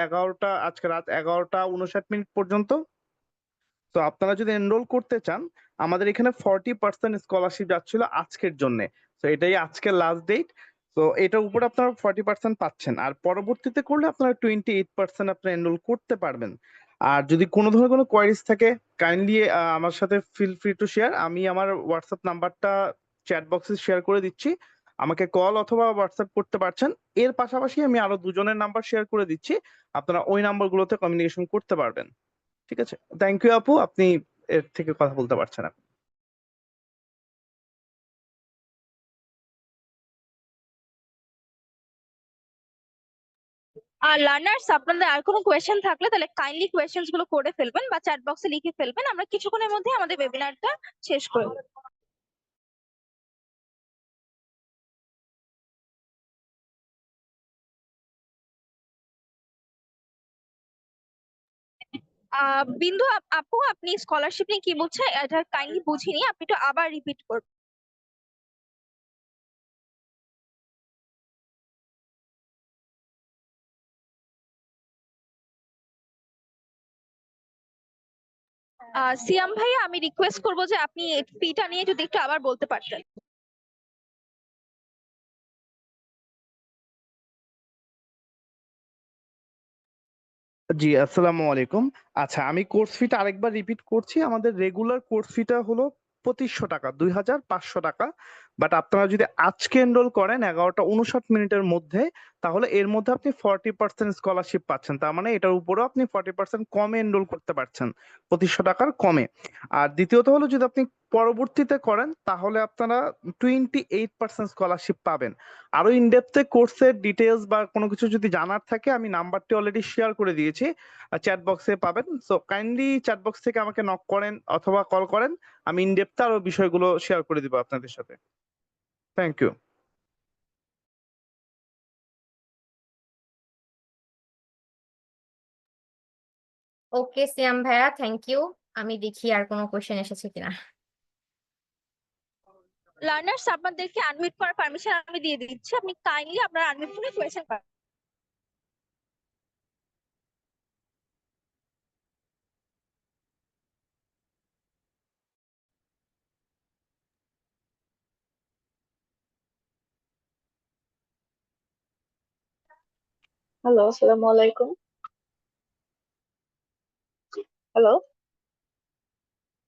Speaker 5: রাত 11টা 59 পর্যন্ত। তো আপনারা যদি এনরোল করতে চান, আমাদের এখানে 40% স্কলারশিপ যাচ্ছিল আজকের জন্য। তো এটাই আজকের লাস্ট ডেট। তো এটার উপর আপনারা 40% পাচ্ছেন, আর পরবর্তীতে করলে আপনারা 28% আপনারা এনরোল করতে পারবেন। আর যদি কোনো ধরনের কোনো কোয়ারিজ থাকে, কাইন্ডলি আমার সাথে ফিল ফ্রি টু শেয়ার। আমি আমার হোয়াটসঅ্যাপ নাম্বারটা চ্যাট বক্সে শেয়ার করে দিচ্ছি, আমাকে কল অথবা হোয়াটসঅ্যাপ করতে পারছেন। এর পাশাপাশি আমি আরো দুজনের নাম্বার শেয়ার করে দিচ্ছি, আপনারা ওই নাম্বারগুলোতে কমিউনিকেশন করতে পারবেন। ঠিক আছে, থ্যাংক ইউ আপু, আপনি এর থেকে কথা বলতে পারছেন না।
Speaker 1: আর লার্নার্স, আপনাদের আর কোনো কোয়েশ্চেন থাকলে তাহলে কাইন্ডলি কোয়েশ্চেন্স গুলো করে ফেলবেন বা চ্যাট বক্সে লিখে ফেলবেন, আমরা কিছুক্ষণের মধ্যে আমাদের ওয়েবিনারটা শেষ করব। বিন্দু আপু, আপনি স্কলারশিপ নিয়ে কি বলছেন এটা কাইন্ডলি বুঝিনি, আপনি একটু আবার রিপিট করবেন। সিয়াম ভাইয়া, আমি রিকোয়েস্ট করবো যে আপনি ফিটা নিয়ে যদি একটু আবার বলতে পারতেন।
Speaker 5: জি, আসসালামু আলাইকুম। আচ্ছা, আমি কোর্স ফিটা আরেকবার রিপিট করছি। আমাদের রেগুলার কোর্স ফিটা হলো 2500 টাকা, 2500 টাকা। বাট আপনারা যদি আজকে এনরোল করেন 11টা 59 মধ্যে, তাহলে এর মধ্যে আপনি 40% স্কলারশিপ পাচ্ছেন। তার মানে এটার উপরেও আপনি 40% কমে এনরোল করতে পারছেন, 2500 টাকার কমে। আর দ্বিতীয়ত হলো, যদি আপনি পরবর্তীতে করেন তাহলে আপনারা 28% স্কলারশিপ পাবেন। আরো ইনডেপথে কোর্সের ডিটেলস বা কোনো কিছু যদি জানার থাকে, আমি নাম্বারটি অলরেডি শেয়ার করে দিয়েছি, চ্যাট বক্সে পাবেন। সো কাইন্ডলি চ্যাট বক্স থেকে আমাকে নক করেন অথবা কল করেন, আমি ইনডেপথে আরো বিষয়গুলো শেয়ার করে দিব আপনাদের সাথে। Thank you.
Speaker 2: ওকে সিয়াম ভাইয়া, থ্যাংক ইউ। আমি দেখি আর কোনো কোশ্চেন এসেছে কিনা।
Speaker 1: লার্নার্স, আপনাদেরকে আনমিউট করার পারমিশন আমি দিয়ে দিচ্ছি, আপনি কাইন্ডলি আপনার আনমিউট করে কোয়েশ্চেন করেন।
Speaker 6: হ্যালো, আসসালামু আলাইকুম। হ্যালো,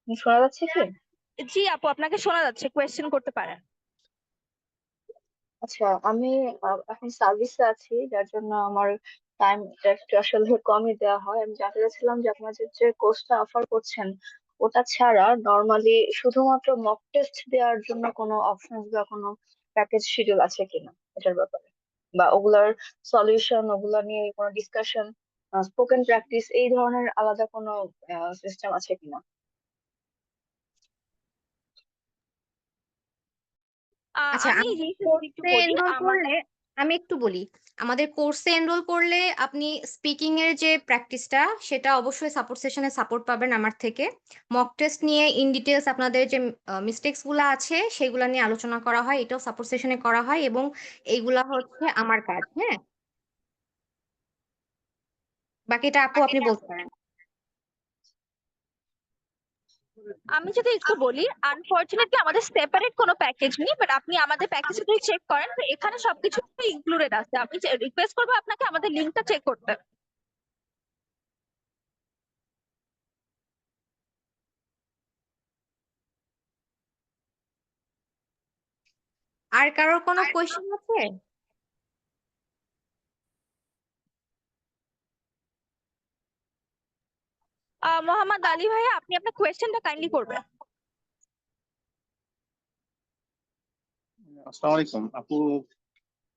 Speaker 6: শোনা যাচ্ছে কি?
Speaker 1: জি আপু, আপনাকে শোনা যাচ্ছে, কোয়েশ্চেন করতে পারেন।
Speaker 6: আচ্ছা, আমি এখন সার্ভিসে আছি, যার জন্য আমার টাইমটা একটু আসলে কমই দেওয়া হয়। আমি জানতে চাচ্ছিলাম যে আপনাদের যে কোর্সটা অফার করছেন, ওটা ছাড়া নর্মালি শুধুমাত্র মক টেস্ট দেওয়ার জন্য কোনো অপশন বা কোনো প্যাকেজ শিডিউল আছে কিনা এটার ব্যাপারে, বা ওগুলার সলিউশন, ওগুলা নিয়ে কোনো ডিসকাশন, স্পোকেন প্র্যাকটিস, এই ধরনের আলাদা কোনো সিস্টেম আছে কিনা?
Speaker 3: আচ্ছা,
Speaker 1: আমি
Speaker 3: আমি
Speaker 1: রিসেন্ট একটু
Speaker 3: কোর্সে
Speaker 1: বলি
Speaker 3: এনরোল
Speaker 1: আমার।
Speaker 3: করলে
Speaker 2: আমি একটু বলি, আমাদের কোর্সে এনরোল করলে আপনি স্পিকিং এর যে প্র্যাকটিসটা সেটা অবশ্যই সাপোর্ট সেশনে সাপোর্ট পাবেন আমার থেকে। মক টেস্ট নিয়ে ইন ডিটেলস আপনাদের যে মিস্টেক্স গুলা আছে সেগুলা নিয়ে আলোচনা করা হয়, এটাও সাপোর্ট সেশনে করা হয় এবং এইগুলা হচ্ছে আমার কাজ। হ্যাঁ, বাকিটা আপু আপনি বলতে পারেন।
Speaker 1: আমি যদি একটু বলি, আনফরচুনেটলি আমাদের সেপারেট কোনো প্যাকেজ নেই, বাট আপনি আমাদের প্যাকেজ যদি চেক করেন তো এখানে সবকিছু ইনক্লুডেড আছে। আমি রিকোয়েস্ট করবো আপনাকে আমাদের লিঙ্কটা চেক করতে।
Speaker 2: আর কারোর কোনো কোয়েশ্চেন আছে?
Speaker 1: মোহাম্মদ আলী ভাইয়া, আপনি আপনার কোয়েশ্চেনটা কাইন্ডলি করবেন।
Speaker 7: আসসালামু আলাইকুম আপু,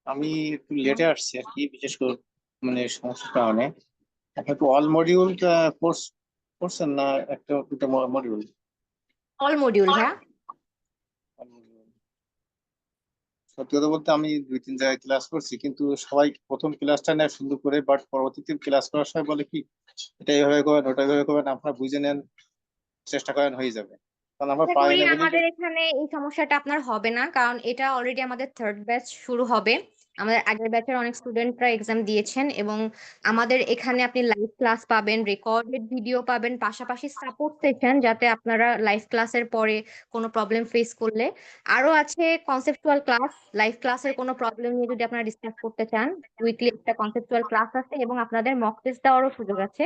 Speaker 7: আমি একটু লেটে আসছি আর কি, বিশেষ করে মানে সমস্যার কারণে। আপনি তো অল মডিউল কোর্স করছেন না একটা দুটো মডিউল?
Speaker 2: অল মডিউল ভাইয়া।
Speaker 7: সত্যি কথা বলতে আমি 2-3 জায়গায় ক্লাস করছি, কিন্তু সবাই প্রথম ক্লাসটা নেয় সুন্দর করে, বাট পরবর্তীতে ক্লাস করার সময় বলে কি এটা এইভাবে করেন ওটা এইভাবে করেন, আপনারা বুঝে নেন, চেষ্টা করেন হয়ে যাবে, কারণ আমরা
Speaker 2: আশা
Speaker 7: পাই
Speaker 2: করি
Speaker 7: না বলে।
Speaker 2: আমাদের এখানে এই সমস্যাটা আপনার হবে না, কারণ এটা অলরেডি আমাদের থার্ড ব্যাচ শুরু হবে। আমাদের আগের ব্যাচের অনেক স্টুডেন্টরা এক্সাম দিয়েছেন এবং আমাদের এখানে আপনি লাইভ ক্লাস পাবেন, রেকর্ডেড ভিডিও পাবেন, পাশাপাশি সাপোর্ট সেশন, যাতে আপনারা লাইভ ক্লাসের পরে কোনো প্রবলেম ফেস করলে। আরো আছে কনসেপচুয়াল ক্লাস, লাইভ ক্লাসের কোনো প্রবলেম নিয়ে যদি আপনারা ডিসকাস করতে চান, উইকলি একটা কনসেপচুয়াল ক্লাস আছে এবং আপনাদের মক টেস্ট দেওয়ারও সুযোগ আছে।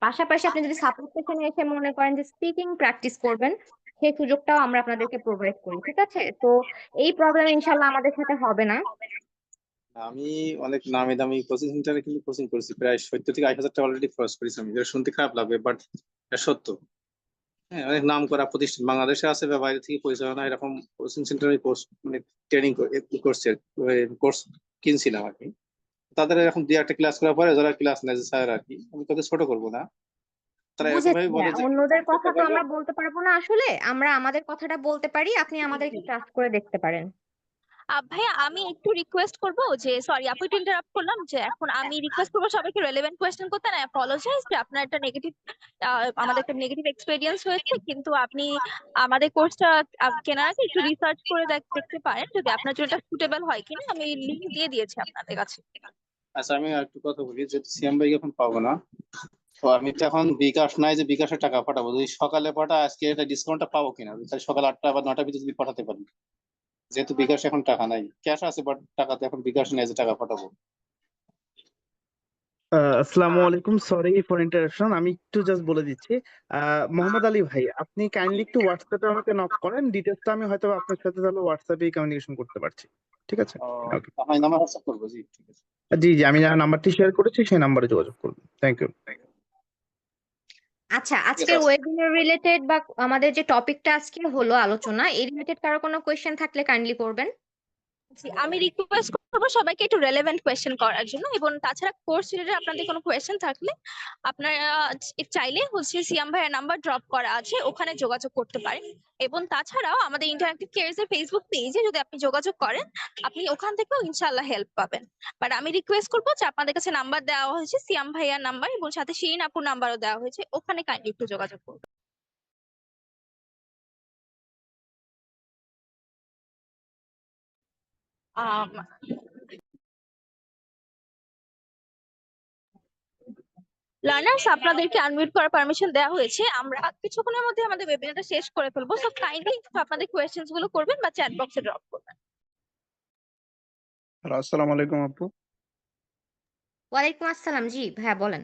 Speaker 2: পাশাপাশি আপনি যদি সাপোর্ট সেশনে এসে মনে করেন যে স্পিকিং প্র্যাকটিস করবেন, সেই সুযোগটাও আমরা আপনাদেরকে প্রোভাইড করি। ঠিক আছে, তো এই প্রবলেম ইনশাল্লাহ আমাদের সাথে হবে না।
Speaker 7: আমি অনেক নামি দামি কোচিং সেন্টারে কিন্তু কোচিং করেছি, প্রায় 70,000 থেকে 80,000 টাকা অলরেডি খরচ করেছি আমি, যেটা শুনতে খারাপ লাগবে বাট সত্য। হ্যাঁ, অনেক নাম করা প্রতিষ্ঠান বাংলাদেশে আছে বা বাইরে থেকে পরিচালনা এরকম কোচিং সেন্টারে কোর্স মানে ট্রেনিং করছে, কোর্স কিনছিলাম আর কি। তাদের এরকম 2-1টা ক্লাস করার পরে যারা ক্লাস নেয় স্যার আর কি, আমি তাদের ছোট করবো না, তারা এরকম
Speaker 2: বুঝেছি
Speaker 7: ভাবে বলে
Speaker 2: হ্যাঁ,
Speaker 7: যে
Speaker 2: অন্যদের কথা তো আমরা বলতে পারবো না, আসলে আমরা আমাদের কথাটা বলতে পারি, আপনি আমাদেরকে ট্রাস্ট করে দেখতে পারেন।
Speaker 1: ভাইয়া, আমি একটু রিকোয়েস্ট করব যে, সরি আপু একটু ইন্টারাপ্ট করলাম, যে এখন আমি রিকোয়েস্ট করবো সবাইকে রেলেভেন্ট কোয়েশ্চেন করতে। না, অ্যাপোলোজাইজ যে আপনার একটা নেগেটিভ, আমাদের একটা নেগেটিভ এক্সপেরিয়েন্স হয়েছে, কিন্তু আপনি আমাদের কোর্সটা কেনার আগে একটু রিসার্চ করে দেখতে পারেন যদি আপনার জন্য এটা সুটেবল হয় কিনা। আমি লিংক দিয়ে দিয়েছি আপনাদের কাছে।
Speaker 7: আচ্ছা আমি আর একটু কথা বলি, যেহেতু সিএম ভাই এখন পাবো না, তো আমি তো এখন বিকাশ নাই যে বিকাশে টাকা পাঠাবো, যদি সকালে পাঠা আজকে এটা ডিসকাউন্টটা পাবো কিনা, তাহলে সকাল 8টা বা 9টার ভিতরে যদি পাঠাতে পারি, যেহেতু বিকাশ এখন টাকা নাই, ক্যাশ আছে বাট টাকা তো এখন বিকাশ নেই যে টাকা পাঠাবো।
Speaker 5: আসসালামু আলাইকুম, সরি ফর ইন্টারাপশন, আমি একটু জাস্ট বলে দিচ্ছি। মোহাম্মদ আলী ভাই, আপনি কাইন্ডলি একটু হোয়াটসঅ্যাপে আমাকে নক করেন, ডিটেলসটা আমি হয়তো আপনার সাথে তাহলে হোয়াটসঅ্যাপে কমিউনিকেশন করতে পারছি। ঠিক আছে? ওকে।
Speaker 7: আপনার নাম্বার হোয়াটসঅ্যাপ করবো, জি ঠিক আছে।
Speaker 5: জি জি, আমি যার নাম্বারটি শেয়ার করেছি সেই নাম্বারে যোগাযোগ করবেন। Thank you.
Speaker 2: আচ্ছা,
Speaker 7: ঠিক
Speaker 2: আজকের
Speaker 7: আছে।
Speaker 2: ওয়েবিনার রিলেটেড বা আমাদের যে টপিকটা আজকে হলো আলোচনা, এই রিলেটেড কারো কোনো কোয়েশ্চেন থাকলে কাইন্ডলি করবেন।
Speaker 1: জি, আমি রিকোয়েস্ট করবো সবাইকে একটু রেলেভেন্ট কোয়েশ্চেন করার জন্য, এবং তাছাড়া কোর্স রিলেটেড আপনাদের কোনো কোয়েশ্চেন থাকলে আপনারা চাইলে হচ্ছে সিয়াম ভাইয়ের নাম্বার ড্রপ করা আছে, ওখানে যোগাযোগ করতে পারেন। এবং তাছাড়াও আমাদের ইন্টারঅ্যাক্টিভ কেয়ারস এর ফেসবুক পেজে যদি আপনি যোগাযোগ করেন, আপনি ওখান থেকেও ইনশাআল্লাহ হেল্প পাবেন। বাট আমি রিকোয়েস্ট করবো যে আপনাদের কাছে নাম্বার দেওয়া হয়েছে সিয়াম ভাইয়ার নাম্বার, এবং সাথে শিরিন আপুর নাম্বারও দেওয়া হয়েছে, ওখানে কাইন্ডলি একটু যোগাযোগ করবেন। লার্নার্স, আপনাদেরকে আনমিউট করার পারমিশন দেওয়া হয়েছে। আমরা কিছুক্ষণের মধ্যে আমাদের ওয়েবিনারটা শেষ করে ফেলবো, সো কাইন্ডলি আপনাদের কোয়েশ্চেন্স গুলো করবেন বা চ্যাট বক্সে ড্রপ করবেন।
Speaker 8: হ্যালো, আসসালামু আলাইকুম আপু।
Speaker 2: ওয়ালাইকুম আসসালাম, জি ভাইয়া বলেন।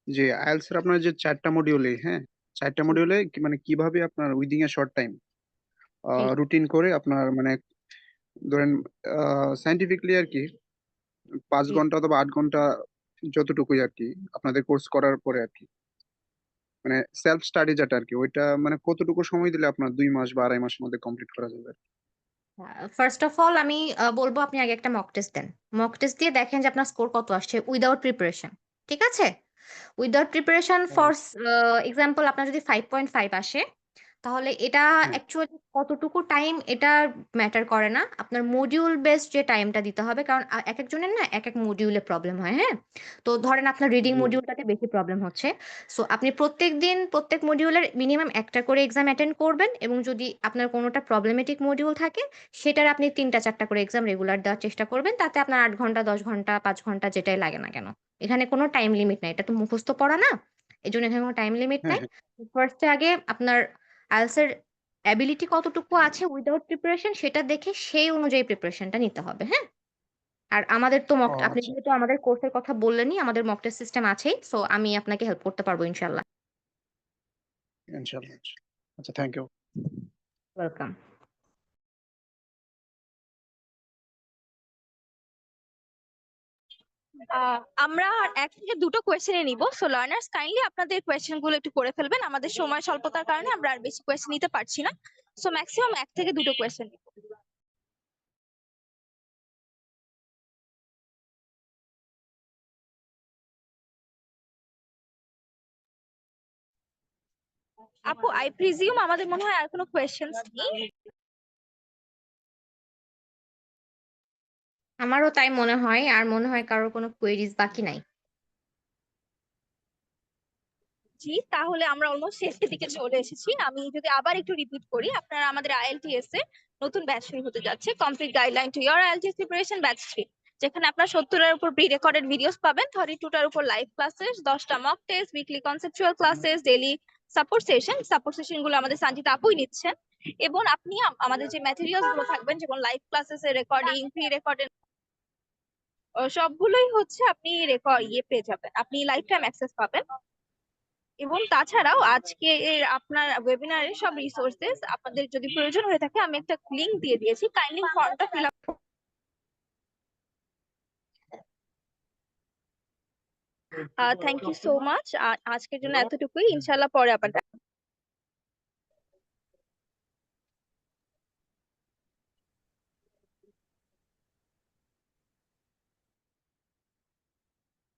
Speaker 8: যে আইএলটিএস এর আপনার যে 4টা মডিউলে, হ্যাঁ 4টা
Speaker 2: জি
Speaker 8: মডিউলে মানে কিভাবে আপনার within a short time
Speaker 2: G
Speaker 8: routine করে আপনার মানে ধরেন সাইন্টিফিকলি আর কি 5
Speaker 2: জি।
Speaker 8: ঘন্টা অথবা 8 ঘন্টা যতটুকুই আর কি আপনাদের কোর্স করার পরে আর কি মানে সেলফ স্টাডি যেটা আর কি ওইটা মানে কতটুকু সময় দিলে আপনার 2 মাস বা 2.5 মাসের মধ্যে কমপ্লিট করা যাবে আর কি?
Speaker 2: ফার্স্ট অফ অল আমি বলবো আপনি আগে একটা মক টেস্ট দেন। মক টেস্ট দিয়ে দেখেন যে আপনার স্কোর কত আসছে উইদাউট প্রিপারেশন। ঠিক আছে, উইদাউট প্রিপারেশন ফর এক্সাম্পল আপনার যদি 5.5 আসে, তাহলে এটা
Speaker 8: হ্যাঁ
Speaker 2: অ্যাকচুয়ালি কতটুকু টাইম এটা ম্যাটার করে না, আপনার মডিউল বেসড যে টাইমটা দিতে হবে, কারণ এক একজনের না এক এক মডিউলে প্রবলেম হয়। হ্যাঁ, তো ধরেন আপনার রিডিং
Speaker 8: জি
Speaker 2: মডিউলটাতে বেশি প্রবলেম হচ্ছে, সো আপনি প্রত্যেক দিন প্রত্যেক মডিউলের মিনিমাম একটা করে এক্সাম অ্যাটেন্ড করবেন, এবং যদি আপনার কোনোটা প্রবলেমেটিক মডিউল থাকে সেটার আপনি 3টা 4টা করে এক্সাম রেগুলার দেওয়ার চেষ্টা করবেন, তাতে আপনার 8 ঘন্টা 10 ঘন্টা 5 ঘন্টা যেটাই লাগে না কেন, এখানে কোনো টাইম লিমিট নাই, এটা তো মুখস্থ পড়া না, এই জন্য এখানে কোনো টাইম লিমিট
Speaker 8: হ্যাঁ
Speaker 2: নাই।
Speaker 8: হ্যাঁ
Speaker 2: ফার্স্টে আগে আপনার আইএলটিএস এর অ্যাবিলিটি কতটুকু আছে উইদাউট প্রিপারেশন সেটা দেখে সেই অনুযায়ী প্রিপারেশনটা নিতে হবে। হ্যাঁ, আর আমাদের তো
Speaker 8: ও
Speaker 2: আপনি
Speaker 8: আচ্ছা
Speaker 2: যেহেতু আমাদের কোর্সের কথা বললেনই, আমাদের মক টেস্ট সিস্টেম আছেই, সো আমি আপনাকে হেল্প করতে পারবো ইনশাল্লাহ।
Speaker 8: ইনশাআল্লাহ। আচ্ছা, থ্যাংক ইউ।
Speaker 2: ওয়েলকাম।
Speaker 1: আমরা এক থেকে দুটো কোয়েশ্চেনে নিব, সো লার্নার্স কাইন্ডলি আপনাদের কোয়েশ্চেন গুলো একটু করে ফেলবেন, আমাদের সময় স্বল্পতার কারণে আমরা আর বেশি কোয়েশ্চেন নিতে পারছি না, সো ম্যাক্সিমাম 1 থেকে 2টো কোয়েশ্চেন নিব। আপু আই প্রিজিউম আমাদের মনে হয় আর কোনো কোয়েশ্চেন্স নেই।
Speaker 2: আমারও তাই মনে হয়, আর মনে হয় কারোর কোনো কোয়েরিজ বাকি নাই।
Speaker 1: জি, তাহলে আমরা অলমোস্ট শেষের দিকে চলে এসেছি। আমি যদি আবার একটু রিপিট করি, আপনারা আমাদের আইএলটিএস এ নতুন ব্যাচ শুরু হতে যাচ্ছে, complete guideline to your IELTS preparation batch 3, যেখানে আপনার 70-এর উপর প্রি রেকর্ডেড ভিডিওস পাবেন, 32টার উপর লাইভ ক্লাসেস, 10টা mock test, weekly conceptual classes, daily support session গুলো আমাদের সঞ্জিত আপুই নিচ্ছেন, এবং আপনি আমাদের যে ম্যাটেরিয়ালস গুলো থাকবেন, যেমন লাইভ ক্লাসেস এর রেকর্ডিং, প্রি রেকর্ডেড, সবগুলোই হচ্ছে আপনি পেয়ে যাবেন, আপনি লাইফ টাইম অ্যাক্সেস পাবেন। এবং তাছাড়াও আজকে আপনার ওয়েবিনারের সব রিসোর্সেস আপনাদের যদি প্রয়োজন হয়ে থাকে, আমি একটা লিংক দিয়ে দিয়েছি, কাইন্ডলি ফর্মটা fill up. Thank you so much, আজকের জন্য এতটুকুই, ইনশাল্লাহ পরে আবার